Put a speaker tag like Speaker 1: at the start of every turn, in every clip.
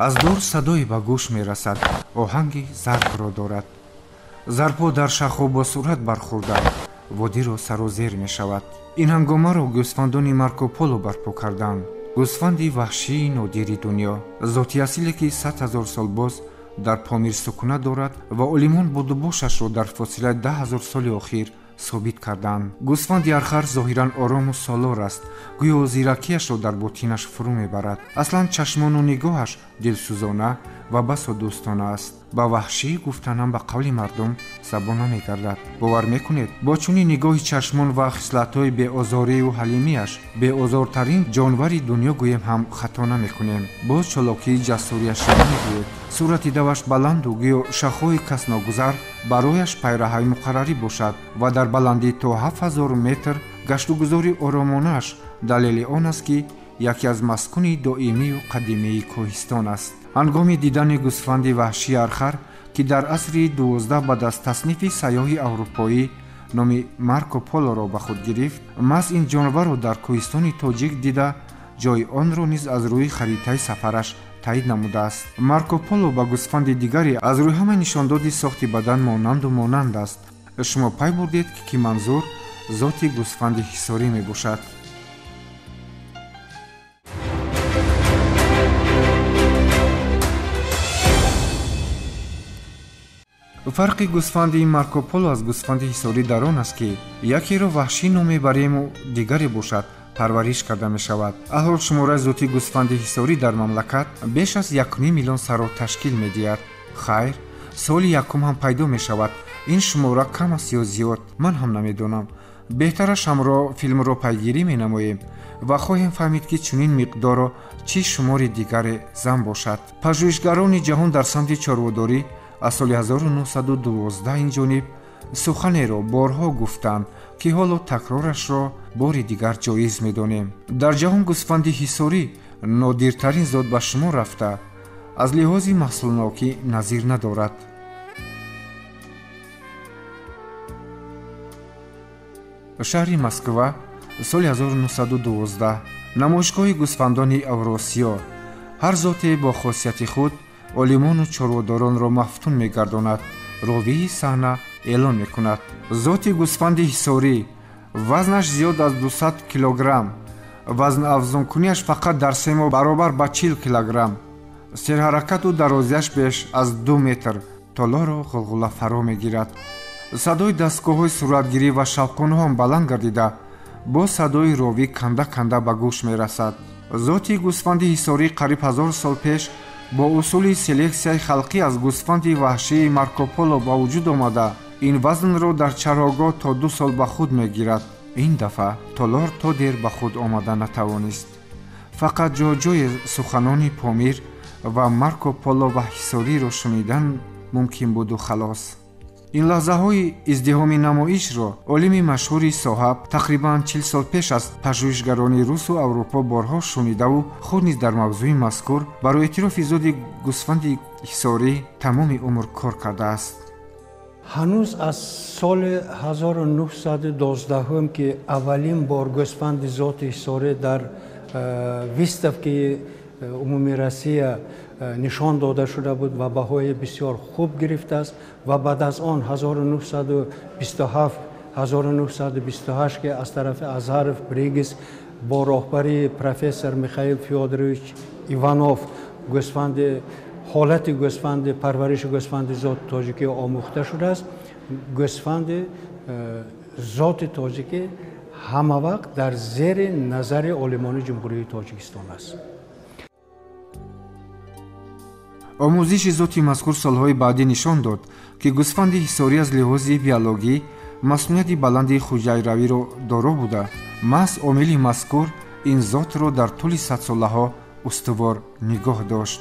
Speaker 1: аз дур садое ба гӯш мерасад, оҳанги зарбро дорад. зарбҳо дар шахо бо сурат бархӯрда водиро сару зер мешавад. ин ҳангомаро гӯсфандони Марко Поло барпо карданд. гӯсфанди ваҳшии нодири дунё, зоти асиле ки 100 000 сол боз дар Помир сукунат дорад ва олимон будубошашро дар фосилаи 10 000 соли охир собит карданд. гӯсфанди архар зоҳиран орому солор аст, гӯё зиракиашро дар ботинаш фурӯ мебарад. аслан чашмону нигоҳаш дилсӯзона ва басо дӯстона аст. ба ваҳшӣ гуфтанам ба қавли мардум забон намегардад. бовар мекунед, бо чунин нигоҳи чашмон ва хислатҳои беозорию ҳалимиаш беозортарин ҷонвари дунё гӯем ҳам хато намекунем. боз чолокии ҷасурияшро намегӯед. сурати даваш баланду гӯё шахҳои касногузар барояш пайраҳаи муқаррарӣ бошад ва дар баландӣ то 7000 метр гаштугузори оромонааш далели он аст ки яке аз маскуни доимию қадимии кӯҳистон аст. ҳангоми дидани гӯсфанди ваҳшии архар ки дар асри 12 баъд аз таснифи сайёҳи аврупоӣ номи Марко Полоро ба худ гирифт, маҳз ин ҷонварро дар кӯҳистони тоҷик дида ҷои онро низ аз рӯи харитаи сафараш таъин намудааст. Марко Поло ба гӯсфанди дигаре аз рӯи ҳама нишондоди сохти бадан монанду монанд аст. шумо пай бурдед ки манзур зоти гӯсфанди ҳисорӣ мебошад. фарқи гӯсфанди Марко Поло аз гӯсфанди ҳисорӣ дар он аст ки якеро ваҳшӣ ном мебарему дигаре бошад парвариш карда мешавад. аҳвол шумораи зоти гӯсфанди ҳисорӣ дар мамлакат беш аз 1.5 миллион саро ташкил медиҳад. хайр, соли якум ҳам пайдо мешавад. ин шумора кам аст ё зиёд, ман ҳам намедонам. беҳтараш ҳамро филмро пайгирӣ менамоем ва хоҳем фаҳмид ки чунин миқдоро чӣ шумори дигаре зан бошад. пажӯҳишгарони ҷаҳон дар самти чорводорӣ аз соли 1912 инҷониб суханеро борҳо гуфтанд ки ҳоло такрорашро бори дигар ҷоиз медонем. дар ҷаҳон гӯсфанди ҳисорӣ нодиртарин зот ба шумор рафта, аз лиҳози маҳсулнокӣ назир надорад. шаҳри Москва, соли 1912. намоишгоҳи гӯсфандони Авросиё. ҳар зоте бо хосияти худ олимону чорводоронро мафтун мегардонад. ровии саҳна эълон мекунад: зоти гӯсфанди ҳисорӣ, вазнаш зиёд аз 200 килограмм, вазнафзункунияш фақат дар 3 моҳ баробар ба 40 килограмм, серҳаракату дарозияш беш аз 2 метр, толоро ғулғула фаро мегирад. садои дастгоҳҳои суратгирӣ ва шавқонаҳон баланд гардида, бо садои ровӣ канда канда ба гӯш мерасад. зоти гӯсфанди ҳисорӣ қариб 1000 сол пеш бо усули селексияи халқӣ аз гӯсфанди ваҳшии Марко Поло ба вуҷуд омада, ин вазнро дар чарогоҳ то 2 сол ба худ мегирад. ин дафъа толор то дер ба худ омада натавонист. фақат ҷоҷои суханони Помир ва Марко Поло ва ҳисориро шунидан мумкин буду халос. ин лаҳзаҳои издиҳоми намоишро олими машҳури соҳаб тақрибан 40 сол пеш аз пажӯҳишгарони русу аврупо борҳо шунидаву худ низ дар мавзӯи мазкур барои эътирофи зоди гӯсфанди ҳисорӣ тамоми умр кор кардааст.
Speaker 2: ҳанӯз аз соли 1912 ки аввалин бор гӯсфанди зоти ҳисорӣ дар выставкаи умуми Россия нишон дода шуда буд ва баҳои бисёр хуб гирифтааст ва баъд аз он 1927-1928 ки аз тарафи Азаров Бригис бо роҳбари профессор Михаил Фёдорович Иванов гӯсфанди ҳолати гӯсфанди парвариши гӯсфанди зоти тоҷикӣ омӯхта шудааст. гӯсфанди зоти тоҷикӣ ҳамавақт дар зери назари олимони ҷумҳурии Тоҷикистон аст.
Speaker 1: омӯзиши зоти мазкур солҳои баъдӣ нишон дод, ки гӯсфанди ҳисорӣ аз лиҳози биологӣ масунияти баланди хуҷайравиро доро буда, маҳз омили мазкур ин зотро дар тӯли садсолаҳо устувор нигоҳ дошт.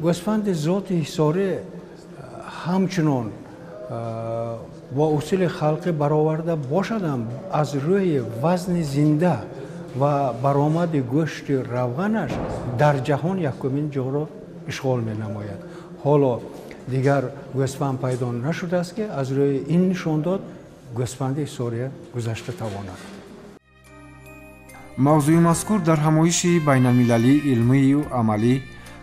Speaker 2: гӯсфанди зоти ҳисорӣ ҳамчунон бо усули халқӣ бароварда бошадам аз рӯи вазни зинда ва баромади гӯшти равғанаш дар ҷаҳон якумин ҷоро ишғол менамояд. ҳоло дигар гӯсфанд пайдо нашудааст ки аз рӯи ин нишондод гӯсфанди ҳисория гузашта тавонад.
Speaker 1: мавзӯи мазкур дар ҳамоиши байналмилалии илмию амалӣ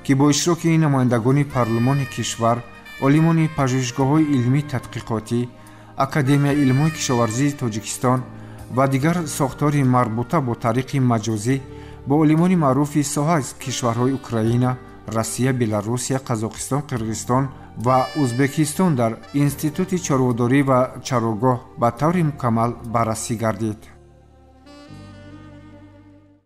Speaker 1: ки бо иштироки намояндагони парлумони кишвар, олимони пажӯҳишгоҳҳои илмӣ тадқиқотӣ, академияи илмҳои кишоварзии Тоҷикистон ва дигар сохтори марбута бо тариқи маҷозӣ бо олимони маъруфи соҳа аз кишварҳои Украина, Россия, Беларусия, Қазоқистон, Қирғизистон ва Узбекистон дар Институти чорводорӣ ва чарогоҳ ба таври мукаммал баррасӣ гардид.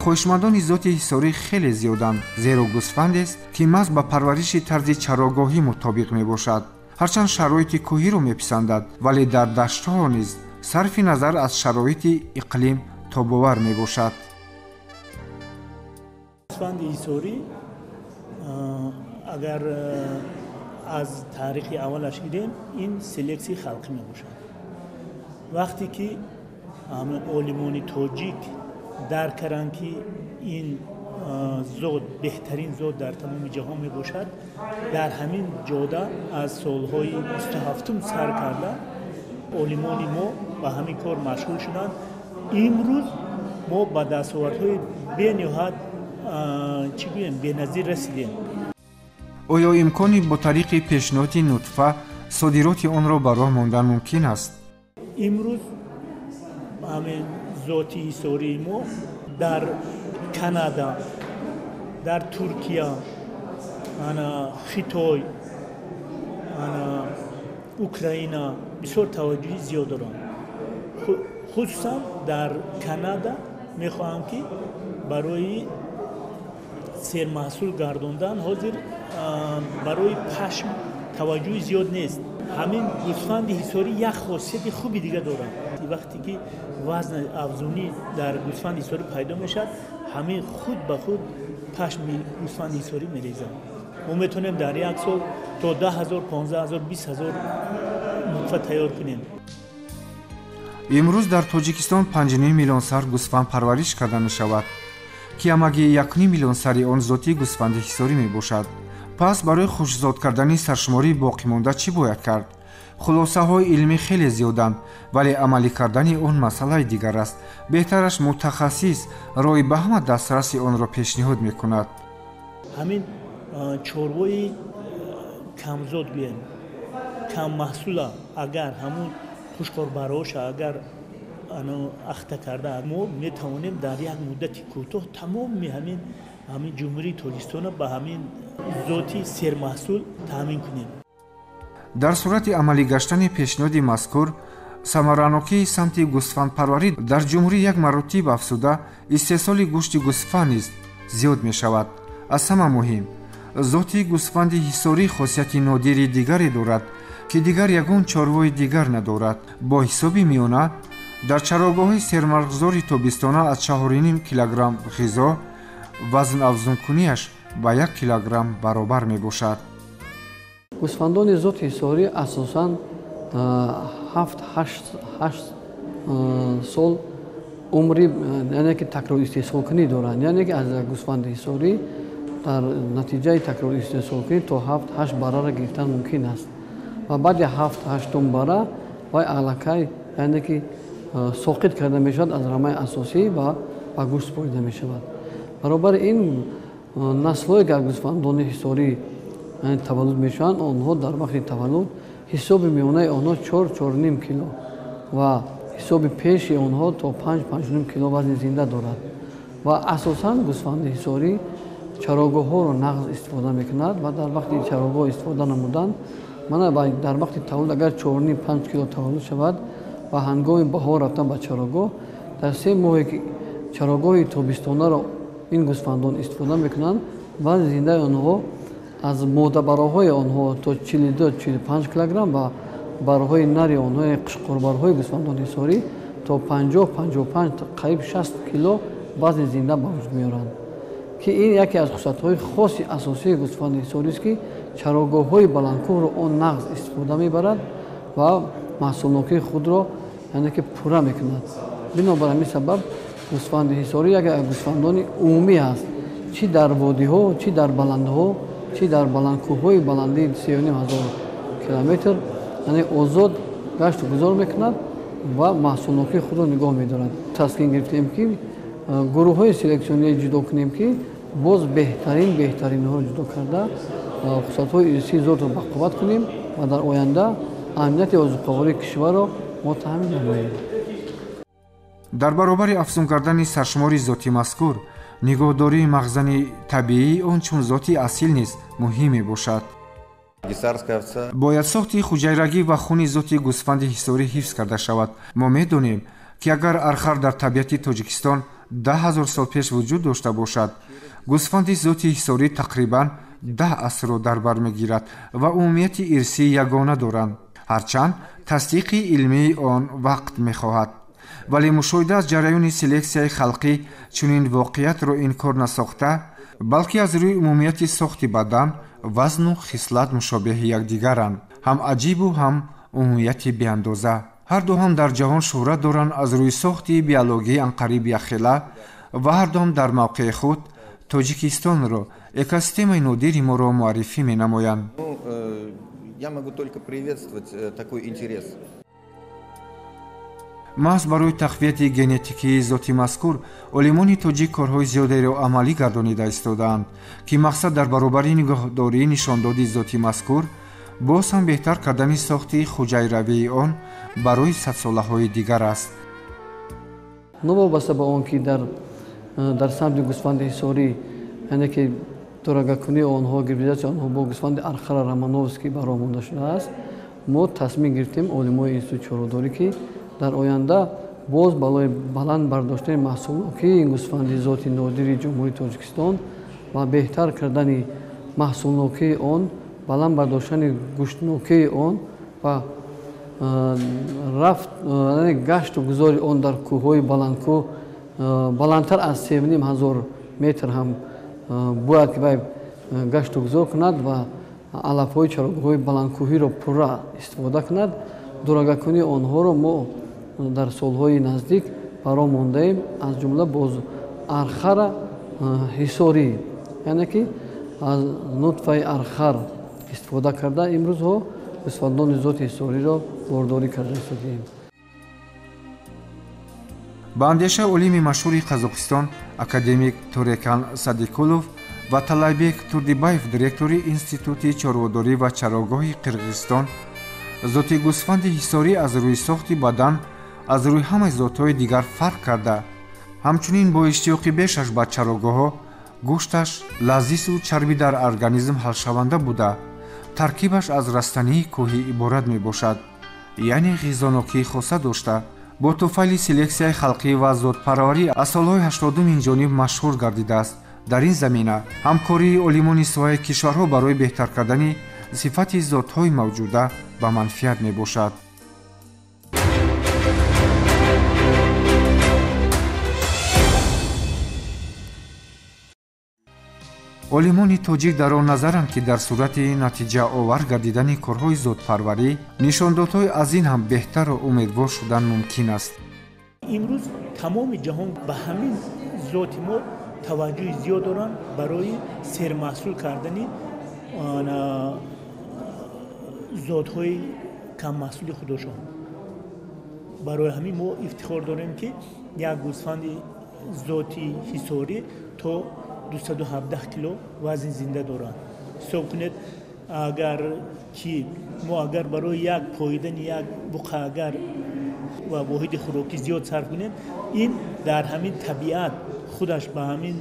Speaker 1: хоҳишмандони зоти ҳисорӣ хеле зиёданд, зеро гӯсфандест ки маҳз ба парвариши тарзи чарогоҳӣ мутобиқ мебошад. ҳарчанд шароити кӯҳиро меписандад, вале дар даштҳо низ сарфи назар аз шароити иқлим тобовар мебошад.
Speaker 3: гӯсфанди ҳисорӣ агар аз таърихи аввалаш гирем, ин селексияи халқӣ мебошад. вақте ки олимони тоҷик дарк карданд ки ин зот беҳтарин зот дар тамоми ҷаҳон мебошад, дар ҳамин ҷода аз солҳои 27 сар карда олимони мо ба ҳамин кор машғул шуданд. имрӯз мо ба дастовардҳои бениҳоят чӣ гӯем беназир расидем.
Speaker 1: оё имкони бо тариқи пешниҳоди нутфа содироти онро ба роҳ мондан мумкин аст?
Speaker 3: имрӯз ҳамин зоти ҳисории мо дар Канада, дар Туркия, Хитой, Украина бисёр таваҷҷӯҳи зиёд доранд. хусусан дар Канада мехоҳам ки барои сермаҳсул гардондан ҳозир барои пашм таваҷҷӯҳи зиёд нест. ҳамин гӯсфанди ҳисорӣ як хосияти хуби дига дорад. вақте ки вазни афзунӣ дар гӯсфанди ҳисорӣ пайдо мешавад, ҳамин худ ба худ пашми гӯсфанди ҳисорӣ мерезад. мо метавонем дар як сол то 10,000, 15,000, 20,000 нутфа тайёр кунем.
Speaker 1: имрӯз дар Тоҷикистон 5 миллион сар гӯсфанд парвариш карда мешавад, ки амаги 1 миллион сари он зоти гӯсфанди ҳисорӣ мебошад. пас барои хушзод кардани саршумории боқимонда чӣ бояд кард? хулосаҳои илмӣ хеле зиёданд, вале амалӣ кардани он масъалаи дигар аст. беҳтараш мутахассис роҳи ба ҳама дастраси онро пешниҳод мекунад.
Speaker 3: ҳамин чорвои камзод гӯем, каммаҳсула агар ҳамун хушхорбароша агар ахта карда, мо метавонем дар як муддати кӯтоҳ тамоми ҳамин ҷумҳурии Тоҷикистонро ба ҳамин зоти сермаҳсул таъмин кунем.
Speaker 1: дар сурати амалӣ гаштани пешниҳоди мазкур, самаранокии самти гӯсфандпарварӣ дар ҷумҳурӣ як маротиб афзуда, истеҳсоли гӯшти гӯсфанд низ зиёд мешавад. аз ҳама муҳим, зоти гӯсфанди ҳисорӣ хосияти нодири дигаре дорад, ки дигар ягон чорвои дигар надорад. бо ҳисоби миёна дар чарогоҳҳои сермарғзори тобистона аз 4,5 килограмм ғизо вазнафзункунияш ба 1 килограмм баробар мебошад.
Speaker 4: гӯсфандони зоти ҳисорӣ асосан 7-8 сол умри, яъне ки такрористеҳсолкунӣ доранд. яъне ки аз гӯсфанди ҳисорӣ дар натиҷаи такрористеҳсолкунӣ то 7-8 баррара гирифтан мумкин аст. ва баъди 7-8 барра вай аллакай яъне ки соқит карда мешавад аз рамаи асосӣ ва ба гӯшт борида мешавад. баробари ин наслҳое ки аз гӯсфандони ҳисорӣ таваллуд мешаванд, онҳо дар вақти таваллуд ҳисоби миёнаи онҳо 4-4,5 кило ва ҳисоби пеши онҳо то 5-5,5 кило вазни зинда дорад. ва асосан гӯсфанди ҳисорӣ чарогоҳҳоро нағз истифода мекунад ва дар вақти чарогоҳ истифода намудан, мана дар вақти таваллуд агар 4,5-5 кило таваллуд шавад ва ҳангоми баҳор рафтан ба чарогоҳ, дар 3 моҳе ки чарогоҳи тобистонаро ин гӯсфандон истифода мекунанд, вазни зиндаи онҳо аз модабароҳои онҳо то 42-45 килограмм ва бароҳои нари онҳо қушқорбарҳои гӯсфандони ҳисорӣ то 50-55 қариб 60 кило вазни зинда ба вуҷуд меоранд. ки ин яке аз хусусиятҳои хоси асосии гӯсфанди ҳисорист, ки чарогоҳҳои баландкӯҳро он нағз истифода мебарад ва маҳсулнокии худро яъне ки пурра мекунад. бинобар ҳамин сабаб гӯсфанди ҳисорӣ яке аз гӯсфандони умумӣ аст, чӣ дар водиҳо, чӣ дар баландҳо, чӣ дар баландкӯҳҳои баландии 3,500 километр, яъне озод гашту гузор мекунад ва маҳсулнокии худро нигоҳ медорад. таскин гирифтем ки гурӯҳҳои селексионии ҷудо кунем, ки боз беҳтаринҳоро ҷудо карда хусусиятҳои ирсии зотро бақувват кунем ва дар оянда амнияти озуқавории кишварро мо таъмин намоем.
Speaker 1: дар баробари афзун кардани саршумори зоти мазкур нигоҳдории махзани табиии он чун зоти асил низ муҳим мебошад. бояд сохти хуҷайрагӣ ва хуни зоти гӯсфанди ҳисорӣ ҳифз карда шавад. мо медонем ки агар архар дар табиати тоҷикистон 10 000 сол пеш вуҷуд дошта бошад, гӯсфанди зоти ҳисорӣ тақрибан 10 асрро дар бар мегирад ва умумияти ирсии ягона доранд. ҳарчанд тасдиқи илмии он вақт мехоҳад, вале мушоҳида аз ҷараёни селексияи халқӣ чунин воқеиятро инкор насохта, балки аз рӯи умумияти сохти бадан, вазну хислат мушобиҳи якдигаранд, ҳам аҷибу ҳам умумияти беандоза. ҳарду ҳам дар ҷаҳон шӯҳрат доранд аз рӯи сохти биологии анқариб яхела ва ҳардуам дар мавқеи худ Тоҷикистонро экосистемаи нодири моро муаррифӣ менамоянд.
Speaker 5: Я могу только приветствовать такой интерес.
Speaker 1: маҳз барои тақвияти генетикии зоти мазкур олимони тоҷик корҳои зиёдеро амалӣ гардонида истодаанд, ки мақсад дар баробари нигоҳдории нишондоди зоти мазкур боз ҳам беҳтар кардани сохти хуҷайравии он барои садсолаҳои дигар аст.
Speaker 4: новобаста ба он ки дар самти гӯсфанди ҳисорӣ яъне ки дорагакунии онҳо, гибридизатсияи онҳо бо гӯсфанди архара романовский баро монда шудааст, мо тасмим гирифтем олимои институти чородорӣ ки дар оянда боз балои баланд бардоштани маҳсулнокии ин гӯсфанди зоти нодири ҷумҳурии Тоҷикистон ва беҳтар кардани маҳсулнокии он, баланд бардоштани гӯштнокии он ва рафт гашту гузори он дар кӯҳҳои баландкӯҳ баландтар аз 3500 метр ҳам бояд ки вай гашту гузор кунад ва алафҳои чарогоҳҳои баландкӯҳиро пурра истифода кунад. дорагакунии онҳоро мо дар солҳои наздик баро мондаем, аз ҷумла боз архара ҳисорӣ, яъне ки аз нутфаи архар истифода карда имрӯзҳо гӯсфандони зоти ҳисориро бордорӣ карда истодем.
Speaker 1: ба андеша олими машҳури Қазоқистон академик Турекан Садикулов ва Талайбек Турдибаев, директори Институти чорводорӣ ва чарогоҳи Қирғизистон, зоти гӯсфанди ҳисорӣ аз рӯи сохти бадан аз рӯи ҳамаи зотҳои дигар фарқ карда, ҳамчунин бо иштиёқи бешаш ба чарогоҳҳо, гӯшташ лазизу чарбӣ дар организм ҳалшаванда буда, таркибаш аз растании кӯҳӣ иборат мебошад, яъне ғизонокии хоса дошта, бо туфайли селексияи халқӣ ва зотпарварӣ аз солҳои 80 инҷониб машҳур гардидааст. дар ин замина ҳамкории олимони соҳаи кишварҳо барои беҳтар кардани сифати зотҳои мавҷуда ба манфиат мебошад. олимони тоҷик дар он назаранд ки дар сурати натиҷаовар гардидани корҳои зотпарварӣ нишондодҳои аз ин ҳам беҳтару умедвор шудан мумкин аст.
Speaker 3: имрӯз тамоми ҷаҳон ба ҳамин зоти мо таваҷҷӯҳи зиёд доранд барои сермаҳсул кардани зотҳои каммаҳсули худошон. барои ҳамин мо ифтихор дорем ки як гӯсфанди зоти ҳисорӣ то 217 кило вазн зинда дорад. ҳисоб кунед, агар ки мо агар барои як поидани як буқа агар ва воҳиди хӯрокӣ зиёд сарф кунем, ин дар ҳамин табиат худаш ба ҳамин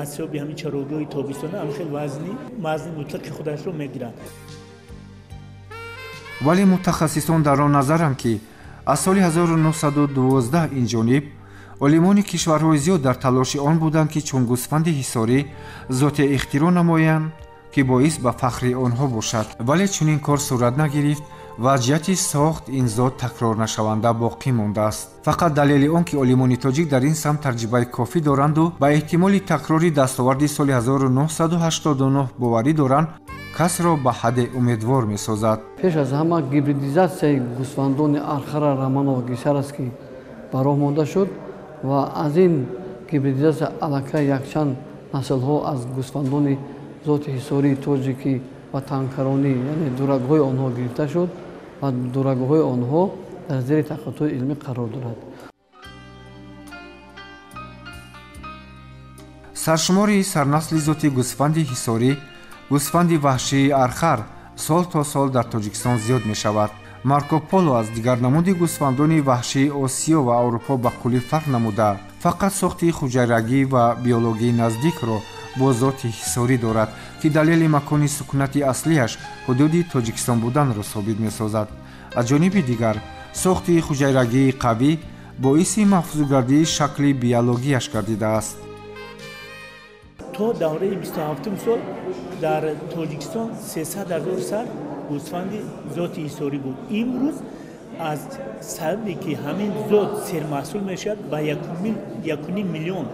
Speaker 3: асбоби ҳамин чарогоҳи тобистона ҳамхел вазни мутлақи худашро мегирад.
Speaker 1: вале мутахассисон дар он назаранд ки аз соли 1912 инҷониб олимони кишварҳои зиёд дар талоши он буданд ки чун гӯсфанди ҳисорӣ зоте ихтироъ намоянд ки боис ба фахри онҳо бошад, вале чунин кор сурат нагирифт. вазъияти сохт ин зот такрорнашаванда боқӣ мондааст. фақат далели он ки олимони тоҷик дар ин самт таҷрибаи кофӣ доранду ба эҳтимоли такрори дастоварди соли 1989 боварӣ доранд, касро ба ҳадде умедвор месозад.
Speaker 4: пеш аз ҳама гибридизатсияи гӯсфандони архара романов гисар аст ки ба роҳ монда шуд ва аз ин гибридизатсия аллакай якчанд наслҳо аз гӯсфандони зоти ҳисории тоҷикӣ ва танкаронӣ, яъне дурагҳои онҳо гирифта шуд ва дурагҳои онҳо дар зери таҳқиқотҳои илмӣ қарор дорад.
Speaker 1: саршумори сарнасли зоти гӯсфанди ҳисорӣ, гӯсфанди ваҳшии архар сол то сол дар тоҷикистон зиёд мешавад. марко поло аз дигар намуди гӯсфандони ваҳшии осиё ва аврупо ба куллӣ фарқ намуда фақат сохти хуҷайрагӣ ва биологии наздикро бо зоти ҳисорӣ дорад, ки далели макони сукунати аслияш ҳудуди тоҷикистон буданро собит месозад. аз ҷониби дигар сохти хуҷайрагии қавӣ боиси маҳфузгардии шакли биологияш гардидааст.
Speaker 3: то давраи 27 сол дар тоҷикистон 300 000 сар гӯсфанди зоти ҳисорӣ буд. имрӯз аз сабаби ки ҳамин зот сермаҳсул мешавад ба 1.5 миллион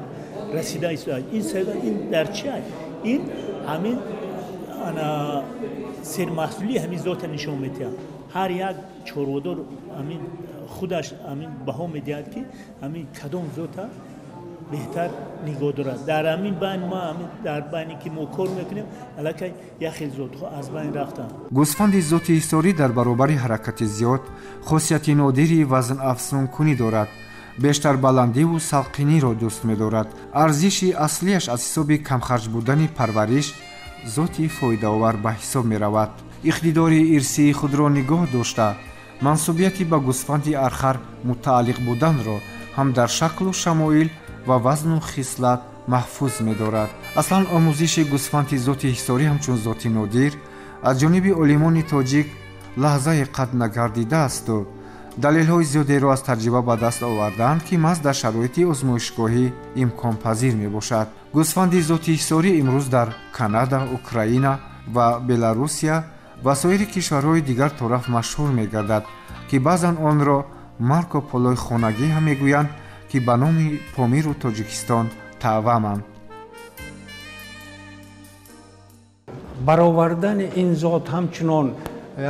Speaker 3: расида истод. ин сабаб ин дар чи аст? ин ҳамин сермаҳсулӣ ҳамин зота нишон медиҳад. ҳар як чорводор ҳамин худаш ҳамин баҳо медиҳад ки ҳамин кадом зота беҳтар нигоҳ дорад. дар ҳамин байн ма дар байне ки мо кор мекунем аллакай як хел зотҳо аз байн рафтанд.
Speaker 1: гӯсфанди зоти ҳисорӣ дар баробари ҳаракати зиёд хосияти нодири вазнаафзункунӣ дорад. бештар баландиву салқиниро дӯст медорад. арзиши аслияш аз ҳисоби камхарҷ будани парвариш зоти фоидаовар ба ҳисоб меравад. иқтидори ирсии худро нигоҳ дошта мансубияти ба гӯсфанди архар мутааллиқ буданро ҳам дар шаклу шамоил ва вазну хислат маҳфуз медорад. аслан омӯзиши гӯсфанди зоти ҳисорӣ ҳамчун зоти нодир аз ҷониби олимони тоҷик лаҳзае қад нагардидаасту далелҳои зиёдеро аз таҷриба ба даст овардаанд, ки маҳз дар шароити озмоишгоҳӣ имконпазир мебошад. гӯсфанди зоти ҳисорӣ имрӯз дар Канада, Украина ва Беларусия ва соири кишварҳои дигар тараф машҳур мегардад, ки баъзан онро марко полои хонагӣ ҳам мегӯянд, ки ба номи помиру Тоҷикистон таъваманд.
Speaker 2: баровардани ин зот ҳамчунон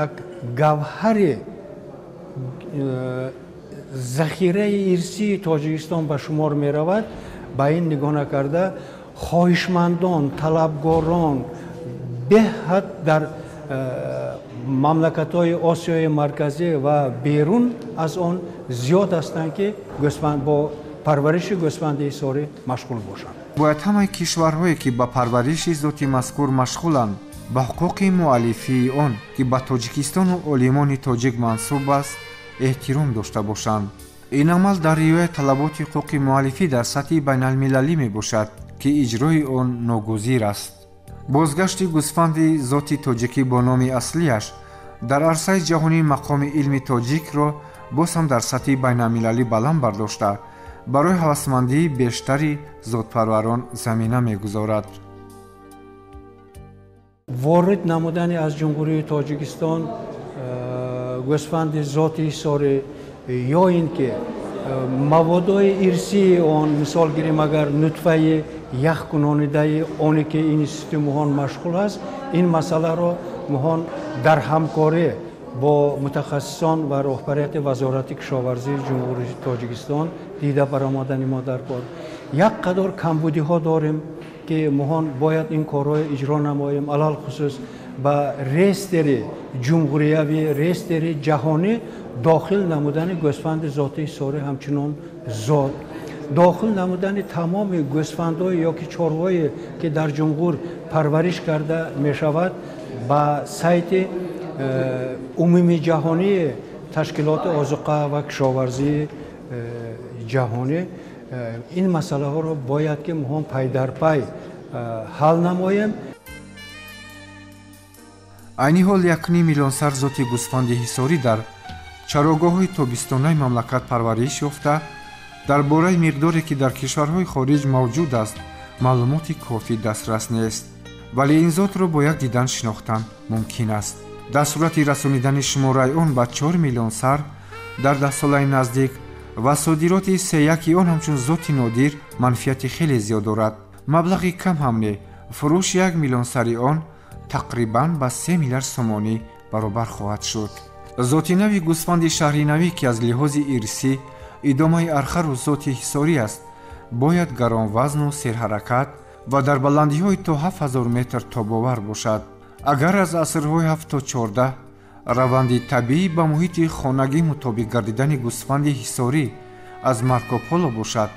Speaker 2: як гавҳари захираи ирсии Тоҷикистон ба шумор меравад. ба ин нигоҳ накарда хоҳишмандон, талабгорон беҳад дар мамлакатҳои Осиёи марказӣ ва берун аз он зиёд ҳастанд, ки бо парвариши гӯсфанди ҳисорӣ машғул бошанд.
Speaker 1: бояд ҳамаи кишварҳое ки ба парвариши зоти мазкур машғуланд ба ҳуқуқи муаллифии он, ки ба Тоҷикистону олимони тоҷик мансуб аст, эҳтиром дошта бошанд. ин амал дар риояи талаботи ҳуқуқи муаллифӣ дар сатҳи байналмилалӣ мебошад, ки иҷрои он ногузир аст. бозгашти гӯсфанди зоти тоҷикӣ бо номи аслияш дар арсаи ҷаҳонӣ мақоми илми тоҷикро боз ҳам дар сатҳи байналмилалӣ баланд бардошта барои ҳавасмандии бештари зотпарварон замина мегузорад.
Speaker 2: ворид намудани аз ҷумҳурии Тоҷикистон гӯсфанди зоти ҳисорӣ ё ин ки маводҳои ирсии он, мисол гирем агар нутфаи яхкунонидаи оне ки институти муҳон машғул аст, ин масъаларо муҳон дар ҳамкорӣ бо мутахассисон ва роҳбарияти вазорати кишоварзии ҷумҳурии Тоҷикистон дида баромадани мо дар кор. як қадор камбудиҳо дорем, ки муҳон бояд ин корҳои иҷро намоем, алал хусус ба рестери ҷумҳуриявӣ, рестери ҷаҳонӣ дохил намудани гӯсфанди зоти ҳисорӣ ҳамчунон зот дохил намудани тамоми гӯсфандҳое ё ки чорвое ки дар ҷумҳур парвариш карда мешавад ба сайти умуми ҷаҳонии ташкилоти озуқа ва кишоварзии ҷаҳонӣ ин масъалаҳоро бояд ки муҳон пай дар пай ҳал намоем.
Speaker 1: айни ҳол 1 миллион сар зоти гӯсфанди ҳисорӣ дар чарогоҳҳои тобистонаи мамлакат парвариш ёфта дар бораи миқдоре ки дар кишварҳои хориҷ мавҷуд аст маълумоти кофӣ дастрас нест, вале ин зотро бо як дидан шинохтан мумкин аст. дар сурати расонидани шумораи он ба 4 миллион сар дар даҳсолаи наздик ва содироти 3-1 он ҳамчун зоти нодир манфиати хеле зиёд дорад. маблағи кам ҳам не, фурӯши 1 миллион сари он тақрибан ба 3 миллиард сомонӣ баробар хоҳад шуд. зоти нави гӯсфанди шаҳринавӣ ки аз лиҳози ирсӣ идомаи архару зоти ҳисорӣ аст, бояд гаронвазну серҳаракат ва дар баландиҳои то 7000 метр тобовар бошад. агар аз асрҳои 7 то 14 раванди табиӣ ба муҳити хонагӣ мутобиқ гардидани гӯсфанди ҳисорӣ аз Марко Поло бошад,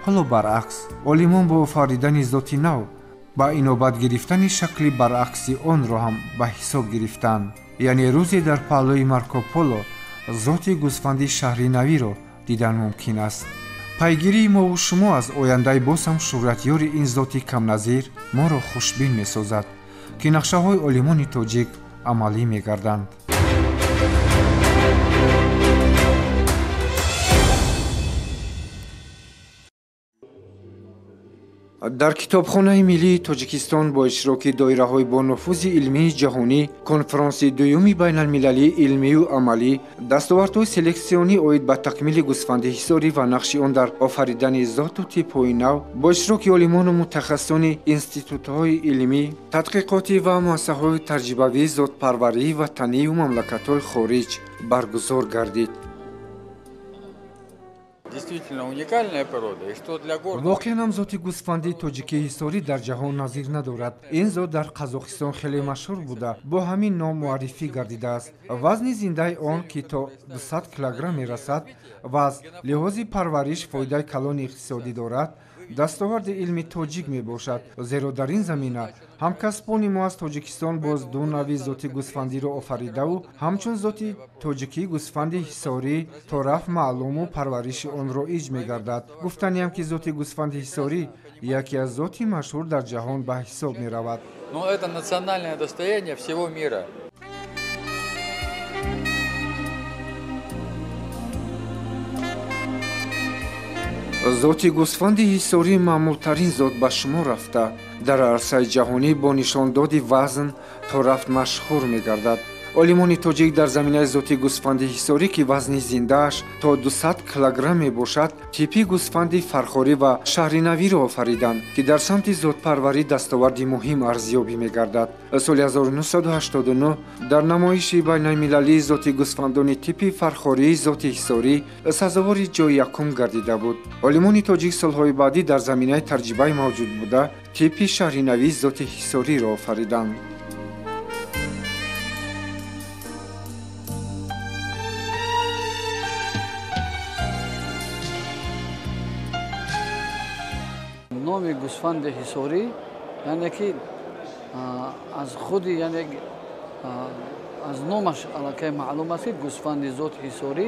Speaker 1: ҳоло баръакс олимон бо офаридани зоти нав ба инобат гирифтани шакли баръакси онро ҳам ба ҳисоб гирифтанд. яъне рӯзе дар паҳлӯи Марко Поло зоти гӯсфанди шаҳри навиро дидан мумкин аст. пайгирии мову шумо аз ояндаи боз ҳам шӯҳратёри ин зоти камназир моро хушбин месозад, ки нақшаҳои олимони тоҷик амалӣ мегарданд. дар китобхонаи миллии Тоҷикистон бо иштироки доираҳои бо нуфузи илмии ҷаҳонӣ конферонсияи дуюми байналмилалии илмию амалӣ дастовардҳои селексионӣ оид ба такмили гӯсфанди ҳисорӣ ва нақши он дар офаридани зоту типҳои нав бо иштироки олимону мутахассисони институтҳои илмӣ, тадқиқотӣ ва муассисаҳои таҷрибавии зотпарварии ватанию мамлакатҳои хориҷ баргузор гардид. воқеан ҳам зоти гӯсфанди тоҷикии ҳисорӣ дар ҷаҳон назир надорад. ин зот дар Қазоқистон хеле машҳур буда бо ҳамин ном муаррифӣ гардидааст. вазни зиндаи он ки то 200 килограмм мерасад ва аз лиҳози парвариш фоидаи калони иқтисодӣ дорад, дастоварди илми тоҷик мебошад, зеро дар ин замина ҳамкасбони мо аз Тоҷикистон боз ду нави зоти гӯсфандиро офаридаву ҳамчун зоти тоҷикии гӯсфанди ҳисорӣ то рафъ маълуму парвариши он роиҷ мегардад. гуфтаниам ки зоти гӯсфанди ҳисорӣ яке аз зоти машҳур дар ҷаҳон ба ҳисоб меравад. зоти гӯсфанди ҳисорӣ маъмултарин зот ба шумор рафта дар арсаи ҷаҳонӣ бо нишондоди вазн то рафт машҳур мегардад. олимони тоҷик дар заминаи зоти гӯсфанди ҳисорӣ ки вазни зиндааш то 200 килограмм мебошад, типи гӯсфанди фархорӣ ва шаҳринавиро офариданд, ки дар самти зотпарварӣ дастоварди муҳим арзёбӣ мегардад. соли 1989 дар намоиши байналмилалии зоти гӯсфандони типи фархории зоти ҳисорӣ сазовори ҷои якум гардида буд. олимони тоҷик солҳои баъдӣ дар заминаи таҷрибаи мавҷуд буда типи шаҳринавии зоти ҳисориро офариданд.
Speaker 4: номи гӯсфанди ҳисорӣ яъне ки аз худи яъне аз номаш аллакай маълум аст ки гӯсфанди зоти ҳисорӣ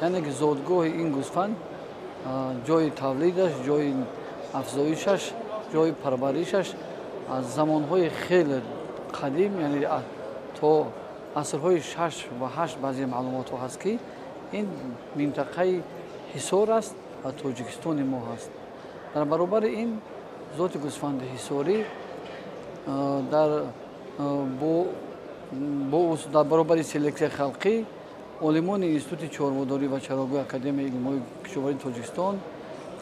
Speaker 4: яъне ки зотгоҳи ин гӯсфанд ҷои тавлидаш, ҷои афзоишаш, ҷои парваришаш аз замонҳои хеле қадим яъне то асрҳои 6 ва 8 баъзе маълумотҳо ҳаст ки ин минтақаи ҳисор аст ва Тоҷикистони мо ҳаст. дар баробари ин зоти гӯсфанди ҳисорӣ дар баробари селексияи халқӣ олимони институти чорводорӣ ва чарогӯи академияи илмҳои кишоварии Тоҷикистон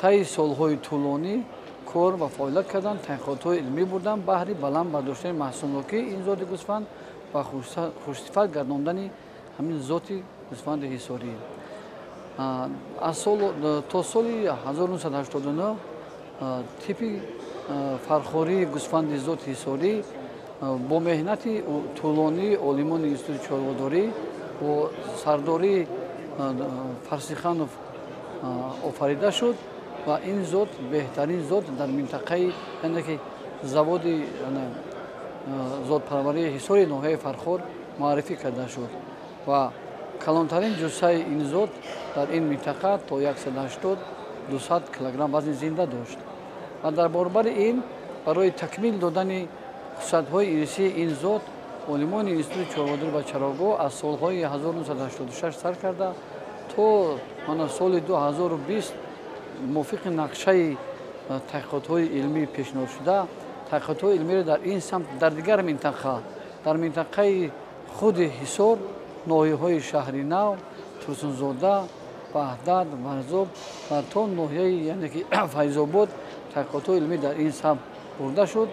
Speaker 4: таи солҳои тӯлонӣ кор ва фаъолият карданд, таҳқиқотҳои илмӣ бурданд баҳри баланд бардоштани маҳсулнокии ин зоти гӯсфанд ва хушсифат гардондани ҳамин зоти гӯсфанди ҳисорӣ. то соли 1989 типи фархории гӯсфанди зоти ҳисорӣ бо меҳнати тӯлонии олимони институти чорводорӣ бо сардории Фарсиханов офарида шуд ва ин зот беҳтарин зот дар минтақаи яъне ки заводи зотпарварии ҳисори ноҳияи Фархор муаррифӣ карда шуд ва калонтарин ҷуссаи ин зот дар ин минтақа то 180-200 килограмм вазни зинда дошт. ва дар борбари ин барои такмил додани хусусиятҳои ирисии ин зот олимони институти чорводорӣ ва чарогоҳ аз солҳои 1986 сар карда то соли 2020 мувофиқи нақшаи таҳқиқотҳои илмӣ пешниҳод шуда таҳқиқотҳои илмиро дар ин самт дар дигар минтақа дар минтақаи худи ҳисор ноҳияҳои шаҳри нав, Турсунзода, Ваҳдат, Марзоб ва то ноҳияи яъне ки Файзобод таҳқиқотҳои илмӣ дар ин самт бурда шуд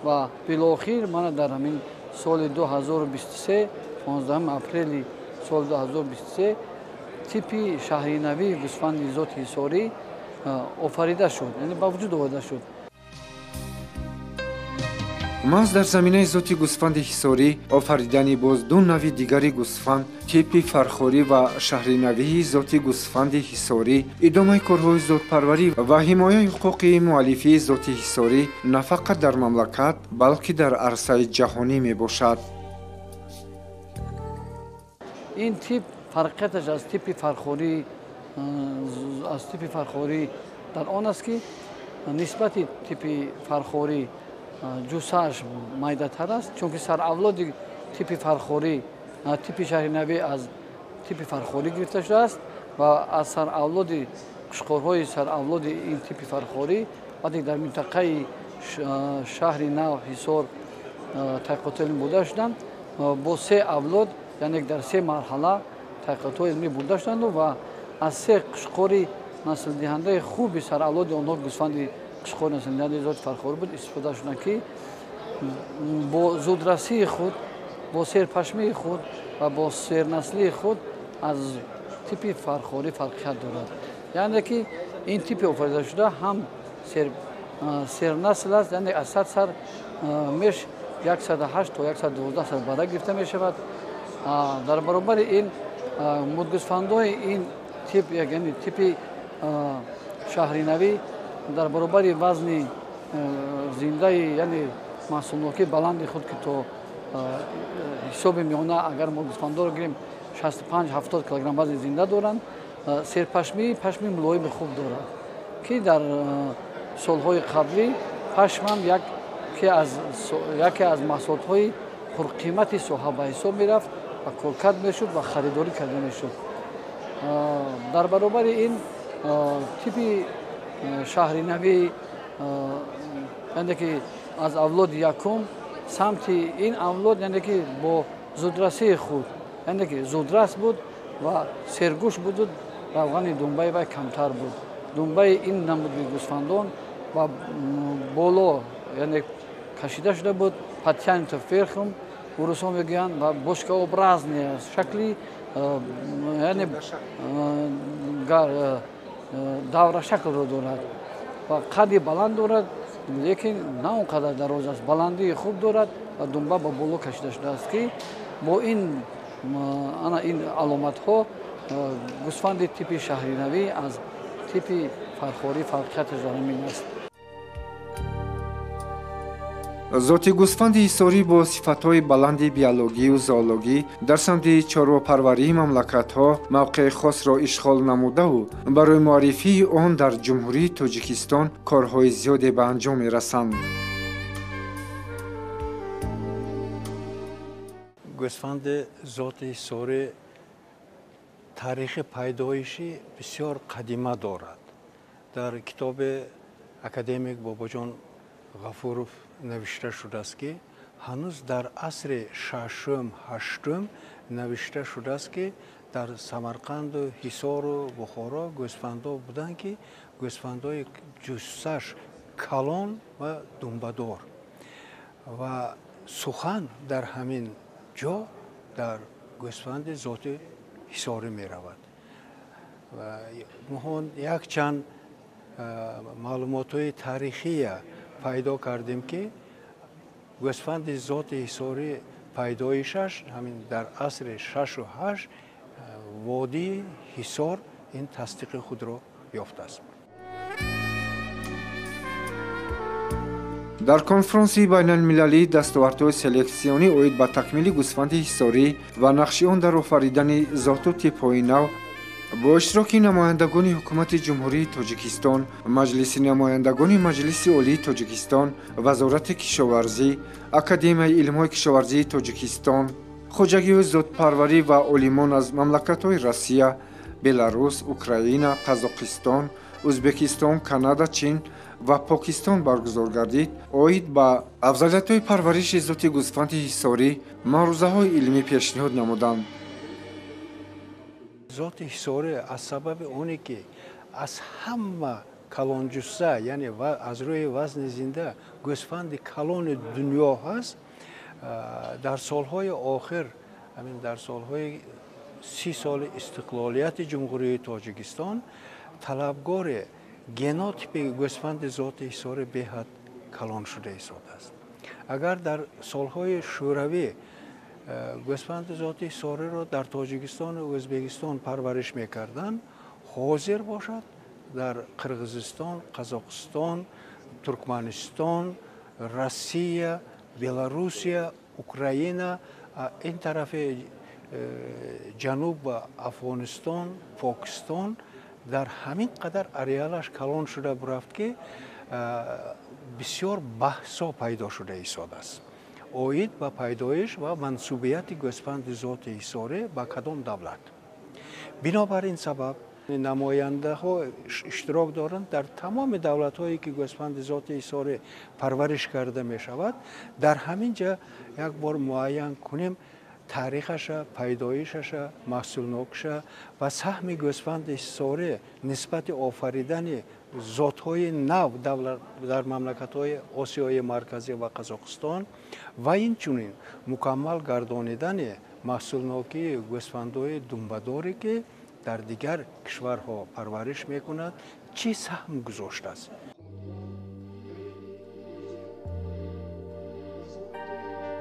Speaker 4: ва билохир мана дар ҳамин соли 2023 15 апрели соли 2023 типи шаҳринавии гӯсфанди зоти ҳисорӣ офарида шуд, яъне ба вуҷуд оварда шуд.
Speaker 1: محض در زمینه ذات گوسفند حصاری آفریدن باز دو نوع دیگری گوسفند تیپ فرخوری و شهرنوی ذات گوسفند حصاری ادامه کارهای ذات‌پروری و حمایت حقوق مؤلفی ذات حصاری نه فقط در مملکت بلکه در عرصه جهانی میباشد.
Speaker 4: این تیپ فرقیتش از تیپ فرخوری در آن است که نسبت تیپ فرخوری جوسه‌اش مایده‌تر است، چون که سر اولاد تیپ فرخوری تیپ شهرنوی از تیپ فرخوری گرفته شده است و از سر اولاد قشقورهای سر اولاد این تیپ فرخوری وقتی در منطقه شهر نو حصار تحقیقات علمی برده شدند با سه اولاد یعنی در سه مرحله تحقیقات علمی برده شدند و از سه قشقوری نسل دهنده خوبی سر اولاد آنها گوسفند قشقور نسل دهنده ذات فرخوری بود استفاده شدند که با زودرسی خود با سرپشمی خود و با سرنسلی خود از تیپ فرخوری فرقیت دارد. یعنی که این تیپ آفریده شده هم سرنسل است، یعنی از 100 سر میش 108 تا 112 سر بالا گرفته می شود. در برابر این مدگوسفندهای این تیپ یعنی تیپ شهرنوی در برابر وزن زنده یعنی محصولنوکی بلند خود که تو حساب میانه اگر مدگوسفندا رو گیریم 65-70 کیلوگرم وزن زنده دارند، سرپشمی ملایم خوب دارد که در سالهای قبلی پشم هم یکی از محصولات‌های پرقیمت صحابه حساب میرفت و کارکرد میشد و خریداری کرده میشد. در برابر این تیپ شهرنوی یعنی که از اولاد یکم سمت این اولاد یعنی که با زودرسی خود یعنی که زودرس بود و سرگوش بود، روغن دنبای و کمتر بود. دنبای این نمود گوسفندان و بالا یعنی کشیده شده بود، پتیان تو فرخم ورسون میگن و بشکه ابرازنی است شکلی یعنی دور شکل رو دارد و قدی بلند دارد، لیکن نه اونقدر دراز است، بلندی خوب دارد و دنبه با بالا کشیده شده است که با این علامت ها گوسفند تیپ شهرنوی از تیپ فرخوری فرقیتش در همین است.
Speaker 1: ذات گوسفند حصاری با صفت‌های بلند بیولوژی و زئولوژی در سمت چارواپروری مملکت‌ها موقع خاص را اشغال نموده و برای معرفی آن در جمهوری تاجیکستان کارهای زیادی به انجام می‌رسند.
Speaker 2: گوسفند ذات حصاری تاریخ پیدایشی بسیار قدیمه دارد. در کتاب اکادمیک باباجان غفورов نوشته شده است که هنوز در عصر ششم هشتم نوشته شده است که در سمرقند و حصار و بخارا گوسفندا بودند که گوسفندای جثه‌اش کلان و دنبه‌دار و سخن در همین جا در گوسفند ذات حصاری می رود و ما یک چند معلومات های تاریخی پیدا کردیم که گوسفند ذات حصاری پیدایشش همین در عصر 6 و 8 وادی حصار این تصدیق خود را یافته است.
Speaker 1: در کنفرانسی بین المللی دستاوردهای سلکسیونی اوید به تکمیل گوسفند حصاری و نقش آن در آفریدن ذات و تیپ‌های نو با اشتراک نمایندگان حکومت جمهوری تاجیکستان، مجلس نمایندگان مجلس عالی تاجیکستان، وزارت کشاورزی، اکادمی علم‌های کشاورزی تاجیکستان، خواجگی ذات‌پروری و عالمان از مملکت‌های روسیه، بلاروس، اوکراین، قزاقستان، ازبکستان، کانادا، چین و پاکستان برگزار گردید. اوید به افضلیت‌های پرورش ذات گوسفند حصاری معروضه‌های علمی پیشنهاد نمودند.
Speaker 2: ذات حصاری از سبب اونی که از همه کلان جثه یعنی از روی وزن زنده گوسفند کلان دنیا هست، در سالهای آخر همین در سالهای 30 سال استقلالیت جمهوری تاجیکستان طلبگار ژنوتیپ گوسفند ذات حصاری بهت کلان شده حساب است. اگر در سالهای شوروی گوسفند ذات حصاری را در تاجیکستان و ازبکستان پرورش میکردند، حاضر باشد در قرغیزستان، قزاقستان، ترکمنستان، روسیه، بلاروسیه، اوکراین، این طرف جنوب و افغانستان، پاکستان در همین قدر اریالش کلان شده برفت که بسیار بحثا پیدا شده ایستاده است. اوید به پیدایش و منصوبیت گوسفند ذات حصاری به کدام دولت. بنابراین سبب نماینده ها اشتراک دارند در تمام دولت هایی که گوسفند ذات حصاری پرورش کرده می شود. در همین جا یک بار معین کنیم تاریخش، پیدایشش، محصول نوکش و سهم گوسفند حصاری نسبت آفریدن ذات‌های نو در مملکت‌های آسیای مرکزی و قزاقستان و این چنین مکمل گردانیدن محصول نوکی گوسفندهای دنبه‌داری که در دیگر کشورها پرورش می‌کند چه سهم گذاشته است.